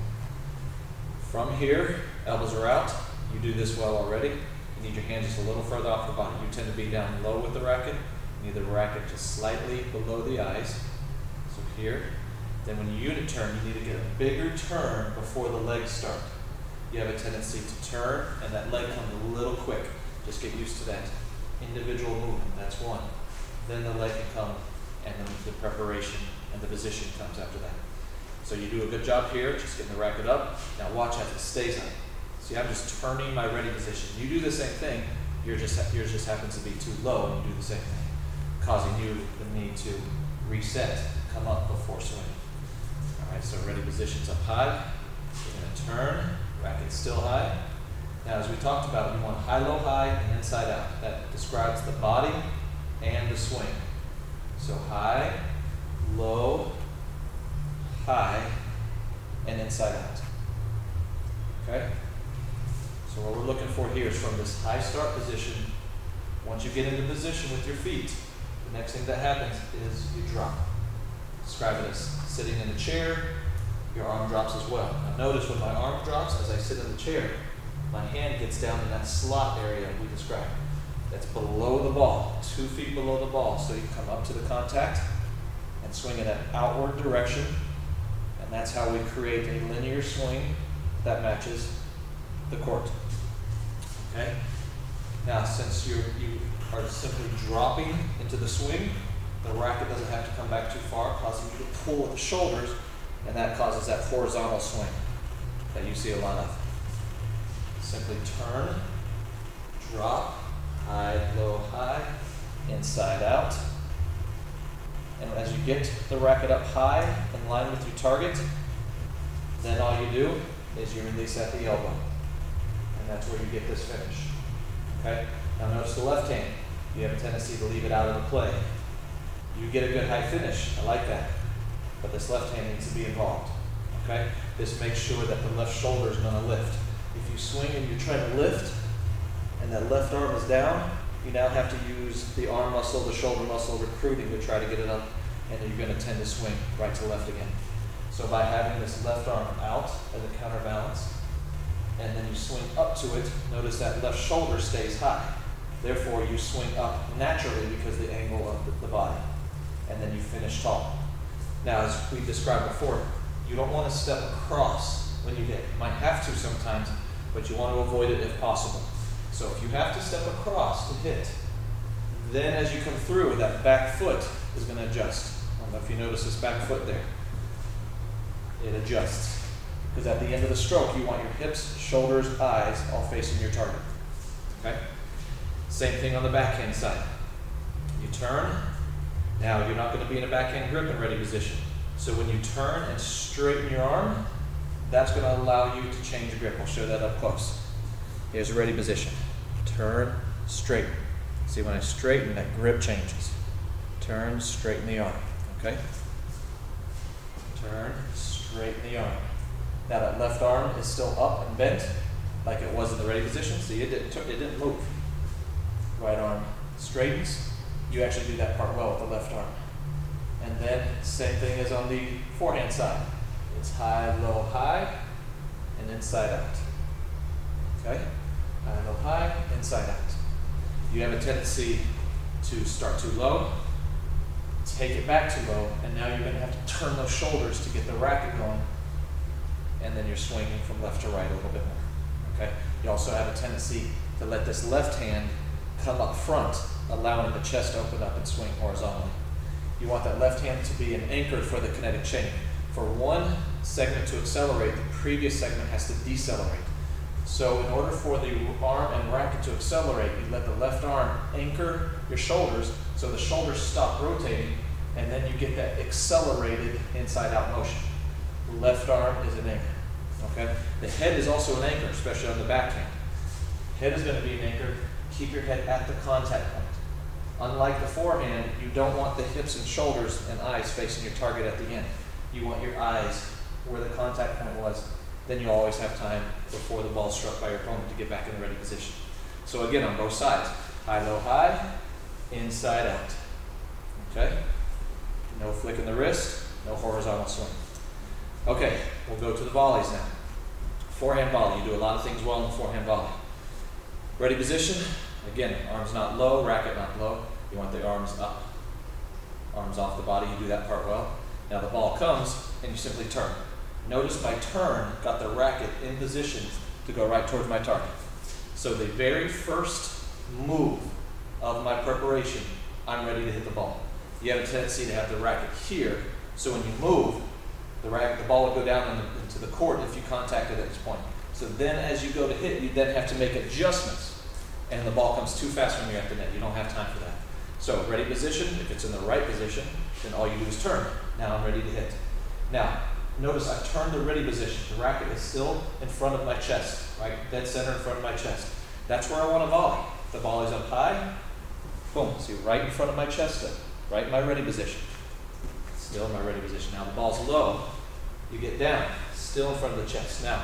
From here, elbows are out. You do this well already. You need your hands just a little further off the body. You tend to be down low with the racket. You need the racket just slightly below the eyes. So here. Then when you unit turn, you need to get a bigger turn before the legs start. You have a tendency to turn and that leg comes a little quick. Just get used to that individual movement. That's 1. Then the leg can come and then the preparation and the position comes after that. So you do a good job here, just getting the racket up. Now watch as it stays up. See, I'm just turning my ready position. You do the same thing, yours just happens to be too low and you do the same thing, causing you the need to reset, come up before swinging. All right, so ready position's up high. You're gonna turn, racket's still high. Now as we talked about, you want high, low, high, and inside out. That describes the body and the swing. So high, low, high, and inside out. Okay? So what we're looking for here is from this high start position, once you get into position with your feet, the next thing that happens is you drop. Describe it as sitting in a chair, your arm drops as well. Now notice when my arm drops, as I sit in the chair, my hand gets down in that slot area we described. That's below the ball, 2 feet below the ball. So you come up to the contact and swing in an outward direction. And that's how we create a linear swing that matches the court. Okay? Now since you are simply dropping into the swing, the racket doesn't have to come back too far, causing you to pull at the shoulders, and that causes that horizontal swing that you see a lot of. Simply turn, drop, high, low, high, inside out. And as you get the racket up high in line with your target, then all you do is you release at the elbow. And that's where you get this finish. Okay? Now notice the left hand. You have a tendency to leave it out of the play. You get a good high finish. I like that. But this left hand needs to be involved. Okay? This makes sure that the left shoulder is going to lift. If you swing and you're trying to lift, and that left arm is down, you now have to use the arm muscle, the shoulder muscle, recruiting to try to get it up, and you're going to tend to swing right to left again. So by having this left arm out as a counterbalance, and then you swing up to it, notice that left shoulder stays high. Therefore, you swing up naturally because of the angle of the body, and then you finish tall. Now, as we described before, you don't want to step across when you hit. You might have to sometimes, but you want to avoid it if possible. So if you have to step across to hit, then as you come through, that back foot is going to adjust. I don't know if you notice this back foot there. It adjusts. Because at the end of the stroke, you want your hips, shoulders, eyes all facing your target. Okay? Same thing on the backhand side. You turn, Now you're not going to be in a backhand grip in ready position. So when you turn and straighten your arm, that's going to allow you to change your grip. I'll show that up close. Here's a ready position. Turn, straighten. See, when I straighten, that grip changes. Turn, straighten the arm. Okay? Turn, straighten the arm. Now that left arm is still up and bent, like it was in the ready position. See, it didn't move. Right arm straightens. You actually do that part well with the left arm. And then same thing as on the forehand side. It's high, low, high, and inside out. Okay? High, low, high, inside out. You have a tendency to start too low, take it back too low, and now you're going to have to turn those shoulders to get the racket going, and then you're swinging from left to right a little bit more. Okay? You also have a tendency to let this left hand come up front, allowing the chest to open up and swing horizontally. You want that left hand to be an anchor for the kinetic chain. For one segment to accelerate, the previous segment has to decelerate. So in order for the arm and racket to accelerate, you let the left arm anchor your shoulders so the shoulders stop rotating, and then you get that accelerated inside-out motion. The left arm is an anchor. Okay? The head is also an anchor, especially on the backhand. Head is going to be an anchor. Keep your head at the contact point. Unlike the forehand, you don't want the hips and shoulders and eyes facing your target at the end. You want your eyes where the contact point was. Then you always have time before the ball is struck by your opponent to get back in the ready position. So again, on both sides, high, low, high, inside out. Okay? No flicking the wrist, no horizontal swing. Okay, we'll go to the volleys now. Forehand volley, you do a lot of things well in the forehand volley. Ready position, again, arms not low, racket not low. You want the arms up. Arms off the body, you do that part well. Now the ball comes, and you simply turn. Notice my turn got the racket in position to go right towards my target. So the very first move of my preparation, I'm ready to hit the ball. You have a tendency to have the racket here, so when you move, the ball will go down into the court if you contact it at this point. So then as you go to hit, you then have to make adjustments, and the ball comes too fast when you're at the net. You don't have time for that. So ready position, if it's in the right position, then all you do is turn. Now I'm ready to hit. Now, notice I turned the ready position. The racket is still in front of my chest, right? Dead center in front of my chest. That's where I want to volley. The ball is up high, boom, see right in front of my chest then, right in my ready position. Still in my ready position. Now the ball's low, you get down, still in front of the chest. Now,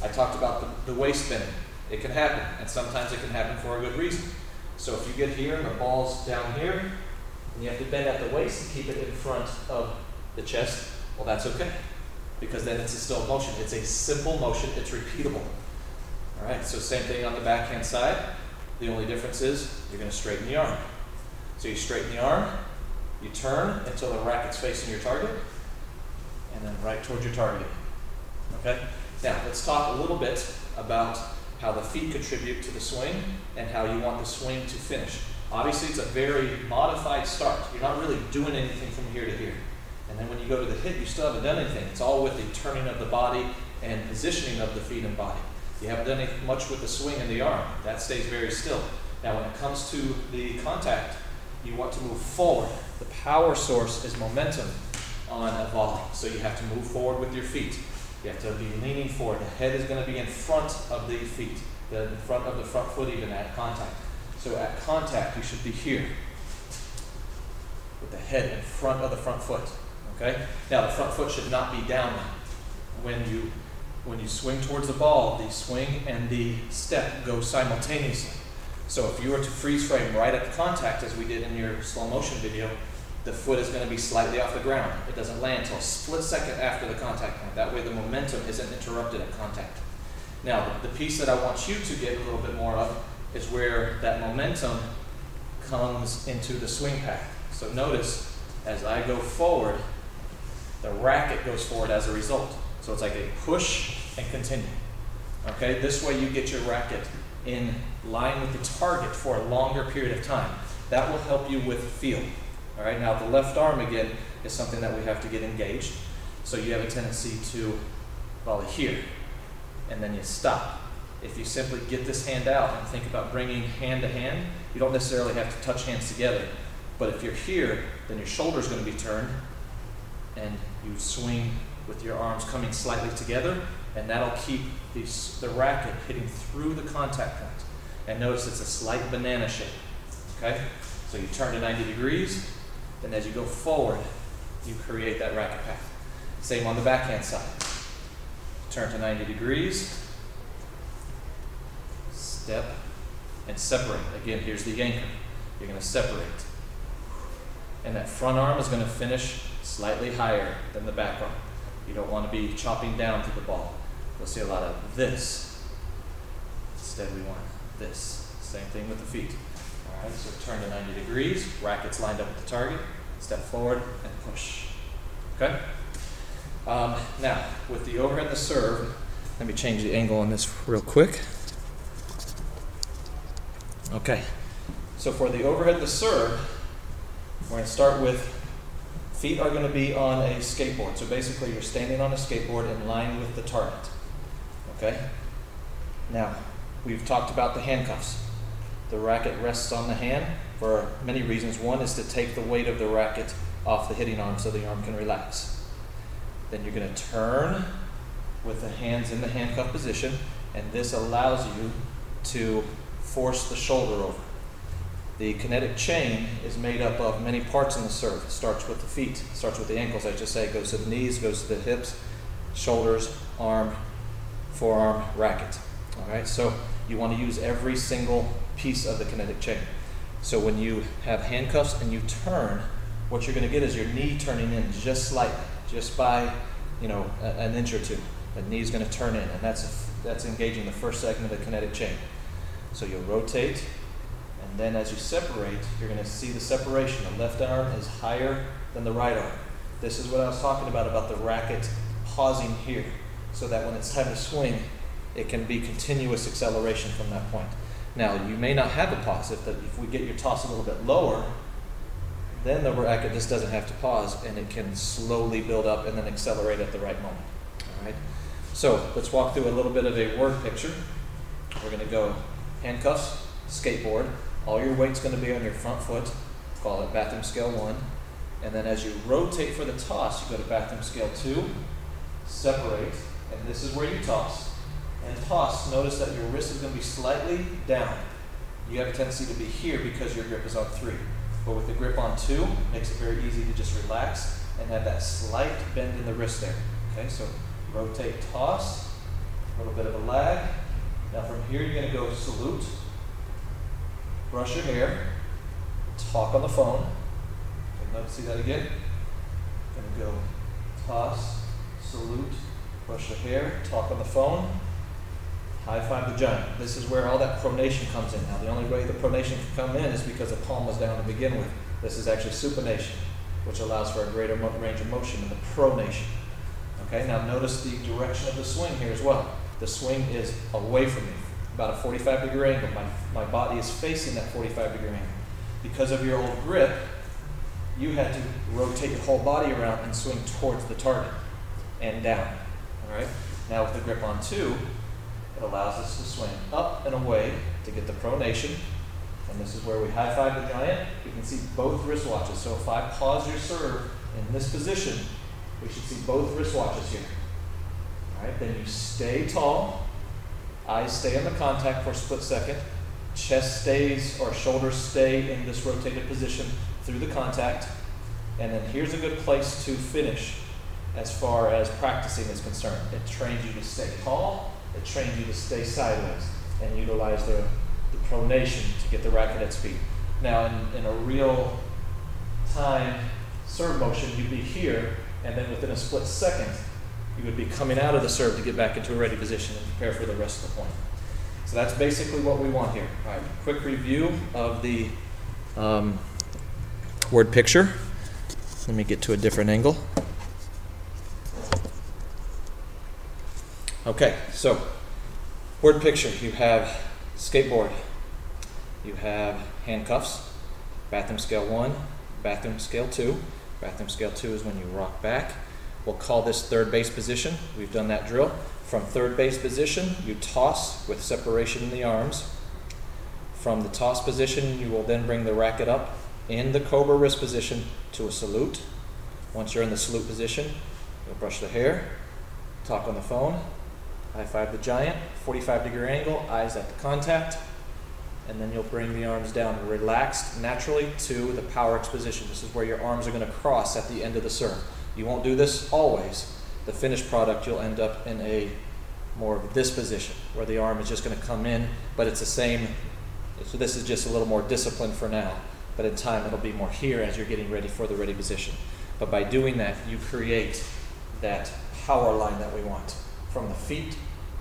I talked about the waist bending. It can happen, and sometimes it can happen for a good reason. So if you get here and the ball's down here, and you have to bend at the waist and keep it in front of the chest, well, that's okay, because then it's a still motion. It's a simple motion, it's repeatable. All right, so same thing on the backhand side. The only difference is you're going to straighten the arm. So you straighten the arm, you turn until the racket's facing your target, and then right towards your target. Okay? Now, let's talk a little bit about how the feet contribute to the swing and how you want the swing to finish. Obviously, it's a very modified start. You're not really doing anything from here to here. And then when you go to the hit, you still haven't done anything. It's all with the turning of the body and positioning of the feet and body. You haven't done much with the swing and the arm. That stays very still. Now, when it comes to the contact, you want to move forward. The power source is momentum on a volley. So you have to move forward with your feet. You have to be leaning forward. The head is going to be in front of the feet, in front of the front foot even at contact. So at contact, you should be here with the head in front of the front foot. Okay? Now, the front foot should not be down when you swing towards the ball. The swing and the step go simultaneously. So if you were to freeze frame right at the contact, as we did in your slow motion video, the foot is going to be slightly off the ground. It doesn't land until a split second after the contact point. That way the momentum isn't interrupted at contact. Now, the piece that I want you to get a little bit more of is where that momentum comes into the swing path. So notice, as I go forward, the racket goes forward as a result. So it's like a push and continue. Okay, this way you get your racket in line with the target for a longer period of time. That will help you with feel. All right, now the left arm again is something that we have to get engaged. So you have a tendency to volley here, and then you stop. If you simply get this hand out and think about bringing hand to hand, you don't necessarily have to touch hands together. But if you're here, then your shoulder's going to be turned, and you swing with your arms coming slightly together, and that'll keep the racket hitting through the contact point. And notice it's a slight banana shape, okay? So you turn to 90 degrees, then as you go forward, you create that racket path. Same on the backhand side. Turn to 90 degrees, step, and separate. Again, here's the anchor. You're going to separate. And that front arm is going to finish slightly higher than the back arm. You don't want to be chopping down to the ball. We'll see a lot of this. Instead, we want this. Same thing with the feet. All right, so turn to 90 degrees, rackets lined up with the target, step forward and push. Okay? Now, with the overhead and the serve, let me change the angle on this real quick. Okay, so for the overhead and the serve, we're going to start with feet are going to be on a skateboard. So basically you're standing on a skateboard in line with the target. Okay? Now, we've talked about the handcuffs. The racket rests on the hand for many reasons. One is to take the weight of the racket off the hitting arm so the arm can relax. Then you're going to turn with the hands in the handcuff position, and this allows you to force the shoulder over. The kinetic chain is made up of many parts in the serve. It starts with the feet, starts with the ankles, I just say, it goes to the knees, goes to the hips, shoulders, arm, forearm, racket. All right, so you want to use every single piece of the kinetic chain. So when you have handcuffs and you turn, what you're going to get is your knee turning in just slightly, just by, an inch or two. The knee's going to turn in, and that's engaging the first segment of the kinetic chain. So you'll rotate, and then as you separate, you're going to see the separation. The left arm is higher than the right arm. This is what I was talking about the racket pausing here, so that when it's time to swing, it can be continuous acceleration from that point. Now, you may not have a pause. If we get your toss a little bit lower, then the racket just doesn't have to pause, and it can slowly build up and then accelerate at the right moment. All right. So let's walk through a little bit of a word picture. We're going to go handcuffs, skateboard. All your weight's going to be on your front foot. Call it bathroom scale 1. And then as you rotate for the toss, you go to bathroom scale 2, separate, and this is where you toss. And toss, notice that your wrist is going to be slightly down. You have a tendency to be here because your grip is on 3. But with the grip on 2, it makes it very easy to just relax and have that slight bend in the wrist there. Okay, so rotate, toss, a little bit of a lag. Now from here, you're going to go salute, brush your hair, talk on the phone. Okay, notice, see that again? Going to go toss, salute, brush the hair, talk on the phone, high five the giant. This is where all that pronation comes in. Now the only way the pronation can come in is because the palm was down to begin with. This is actually supination, which allows for a greater range of motion in the pronation. Okay, now notice the direction of the swing here as well. The swing is away from me, about a 45-degree angle. My body is facing that 45-degree angle. Because of your old grip, you had to rotate your whole body around and swing towards the target and down. All right. Now with the grip on 2, it allows us to swing up and away to get the pronation. And this is where we high five the giant. You can see both wristwatches. So if I pause your serve in this position, we should see both wristwatches here. All right, then you stay tall. Eyes stay on the contact for a split second. Chest stays, or shoulders stay in this rotated position through the contact. And then here's a good place to finish as far as practicing is concerned. It trains you to stay tall. It trains you to stay sideways and utilize the pronation to get the racket at speed. Now, in a real time serve motion, you'd be here, and then within a split second, you would be coming out of the serve to get back into a ready position and prepare for the rest of the point. So that's basically what we want here. All right, quick review of the word picture. Let me get to a different angle. Okay, so word picture. You have skateboard. You have handcuffs, bathroom scale 1, bathroom scale 2. Bathroom scale 2 is when you rock back. We'll call this third base position. We've done that drill. From third base position, you toss with separation in the arms. From the toss position, you will then bring the racket up in the cobra wrist position to a salute. Once you're in the salute position, you'll brush the hair, talk on the phone, high five the giant, 45-degree angle, eyes at the contact, and then you'll bring the arms down relaxed naturally to the power X position. This is where your arms are going to cross at the end of the serve. You won't do this always. The finished product, you'll end up in a more of this position where the arm is just going to come in, but it's the same. So this is just a little more disciplined for now, but in time it'll be more here as you're getting ready for the ready position. But by doing that, you create that power line that we want, from the feet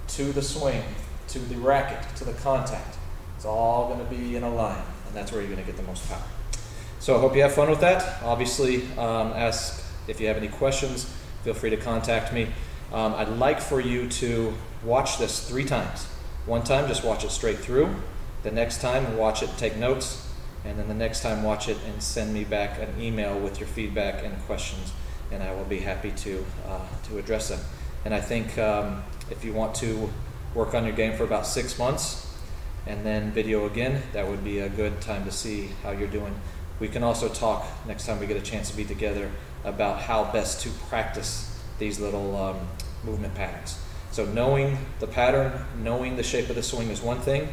to the swing, to the racket, to the contact. It's all going to be in a line, and that's where you're going to get the most power. So I hope you have fun with that. Obviously, ask if you have any questions. Feel free to contact me. I'd like for you to watch this 3 times. One time, just watch it straight through. The next time, watch it, take notes. And then the next time, watch it and send me back an email with your feedback and questions, and I will be happy to address them. And I think if you want to work on your game for about 6 months and then video again, that would be a good time to see how you're doing. We can also talk next time we get a chance to be together about how best to practice these little movement patterns. So knowing the pattern, knowing the shape of the swing is one thing,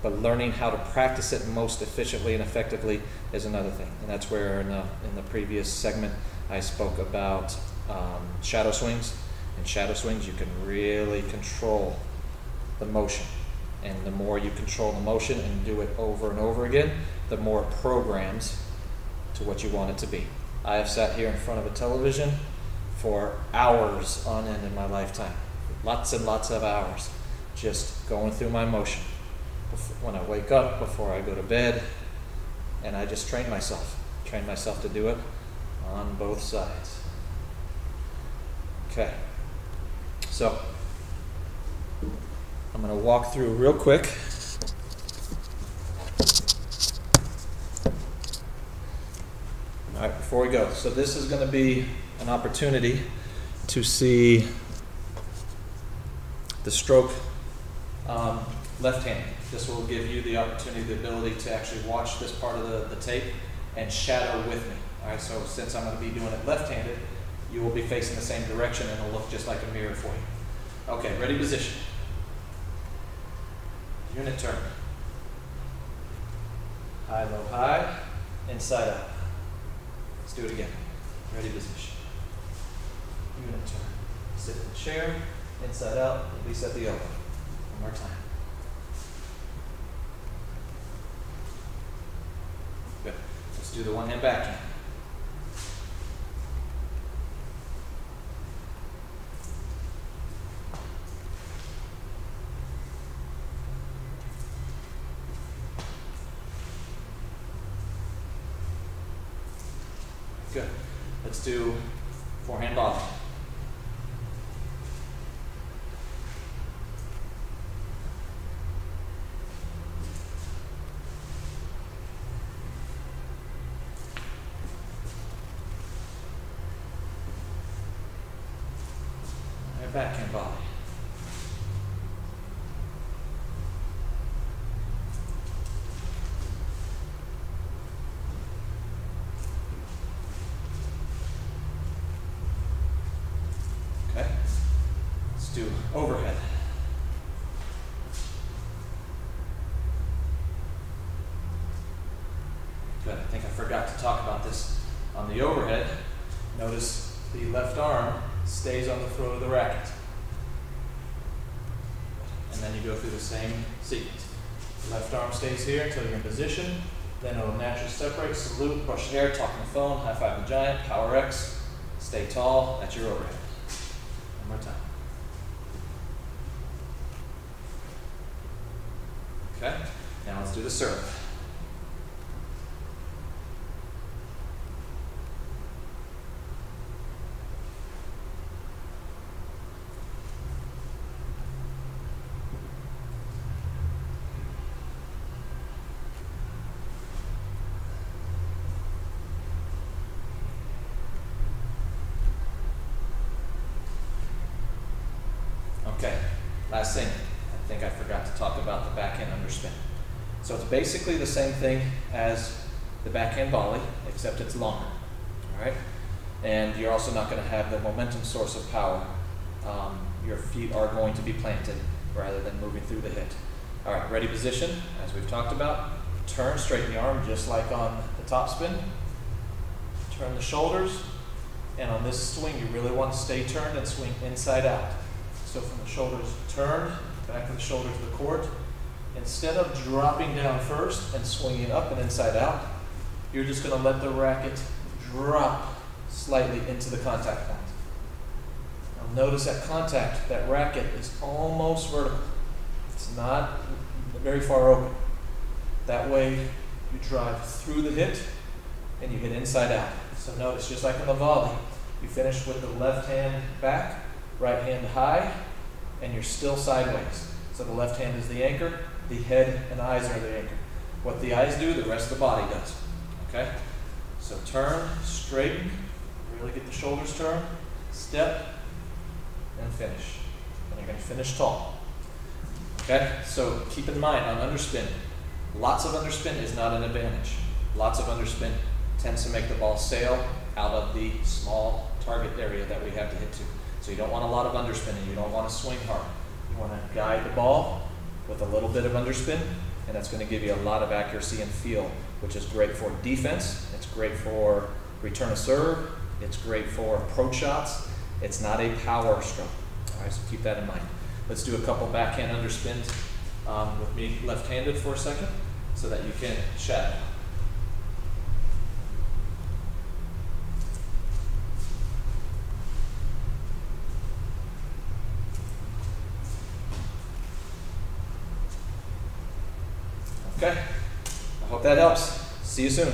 but learning how to practice it most efficiently and effectively is another thing. And that's where in the previous segment I spoke about shadow swings. In shadow swings, you can really control the motion. And the more you control the motion and do it over and over again, the more it programs to what you want it to be. I have sat here in front of a television for hours on end in my lifetime. Lots and lots of hours just going through my motion. When I wake up, before I go to bed, and I just train myself to do it on both sides. Okay, so I'm going to walk through real quick. All right, before we go, so this is going to be an opportunity to see the stroke left-handed. This will give you the opportunity, the ability to actually watch this part of the tape and shadow with me. All right, so since I'm going to be doing it left-handed, you will be facing the same direction and it'll look just like a mirror for you. Okay, ready position. Unit turn. High, low, high, inside out. Let's do it again. Ready position. Unit turn. Sit in the chair, inside out, release at the elbow. One more time. Good. Let's do the one hand backhand. Good. Let's do forehand volley. And backhand volley. Okay, let's do overhead. Good, I think I forgot to talk about this. On the overhead, notice the left arm stays on the throat of the racket. And then you go through the same sequence. Left arm stays here until you're in position, then it'll naturally separate, salute, brush the hair, talk on the phone, high five the giant, power X, stay tall, that's your overhead. One more time. Okay, now let's do the serve. Okay, last thing, I think I forgot to talk about the backhand underspin. So it's basically the same thing as the backhand volley, except it's longer. All right? And you're also not going to have the momentum source of power. Your feet are going to be planted rather than moving through the hit. All right, ready position, as we've talked about. Turn, straighten the arm just like on the top spin. Turn the shoulders. And on this swing, you really want to stay turned and swing inside out. So from the shoulders turned, back of the shoulder to the court. Instead of dropping down first and swinging up and inside out, you're just going to let the racket drop slightly into the contact point. Now notice at contact, that racket is almost vertical. It's not very far open. That way you drive through the hit and you hit inside out. So notice, just like on the volley, you finish with the left hand back, right hand high, and you're still sideways. So the left hand is the anchor, the head and eyes are the anchor. What the eyes do, the rest of the body does. Okay? So turn, straighten, really get the shoulders turned, step, and finish. And you're going to finish tall. Okay? So keep in mind on underspin, lots of underspin is not an advantage. Lots of underspin tends to make the ball sail out of the small target area that we have to hit to. So you don't want a lot of underspin and you don't want to swing hard. You want to guide the ball with a little bit of underspin, and that's going to give you a lot of accuracy and feel, which is great for defense. It's great for return of serve. It's great for approach shots. It's not a power stroke. All right, so keep that in mind. Let's do a couple backhand underspins with me left-handed for a second so that you can chat. Okay, I hope that helps. See you soon.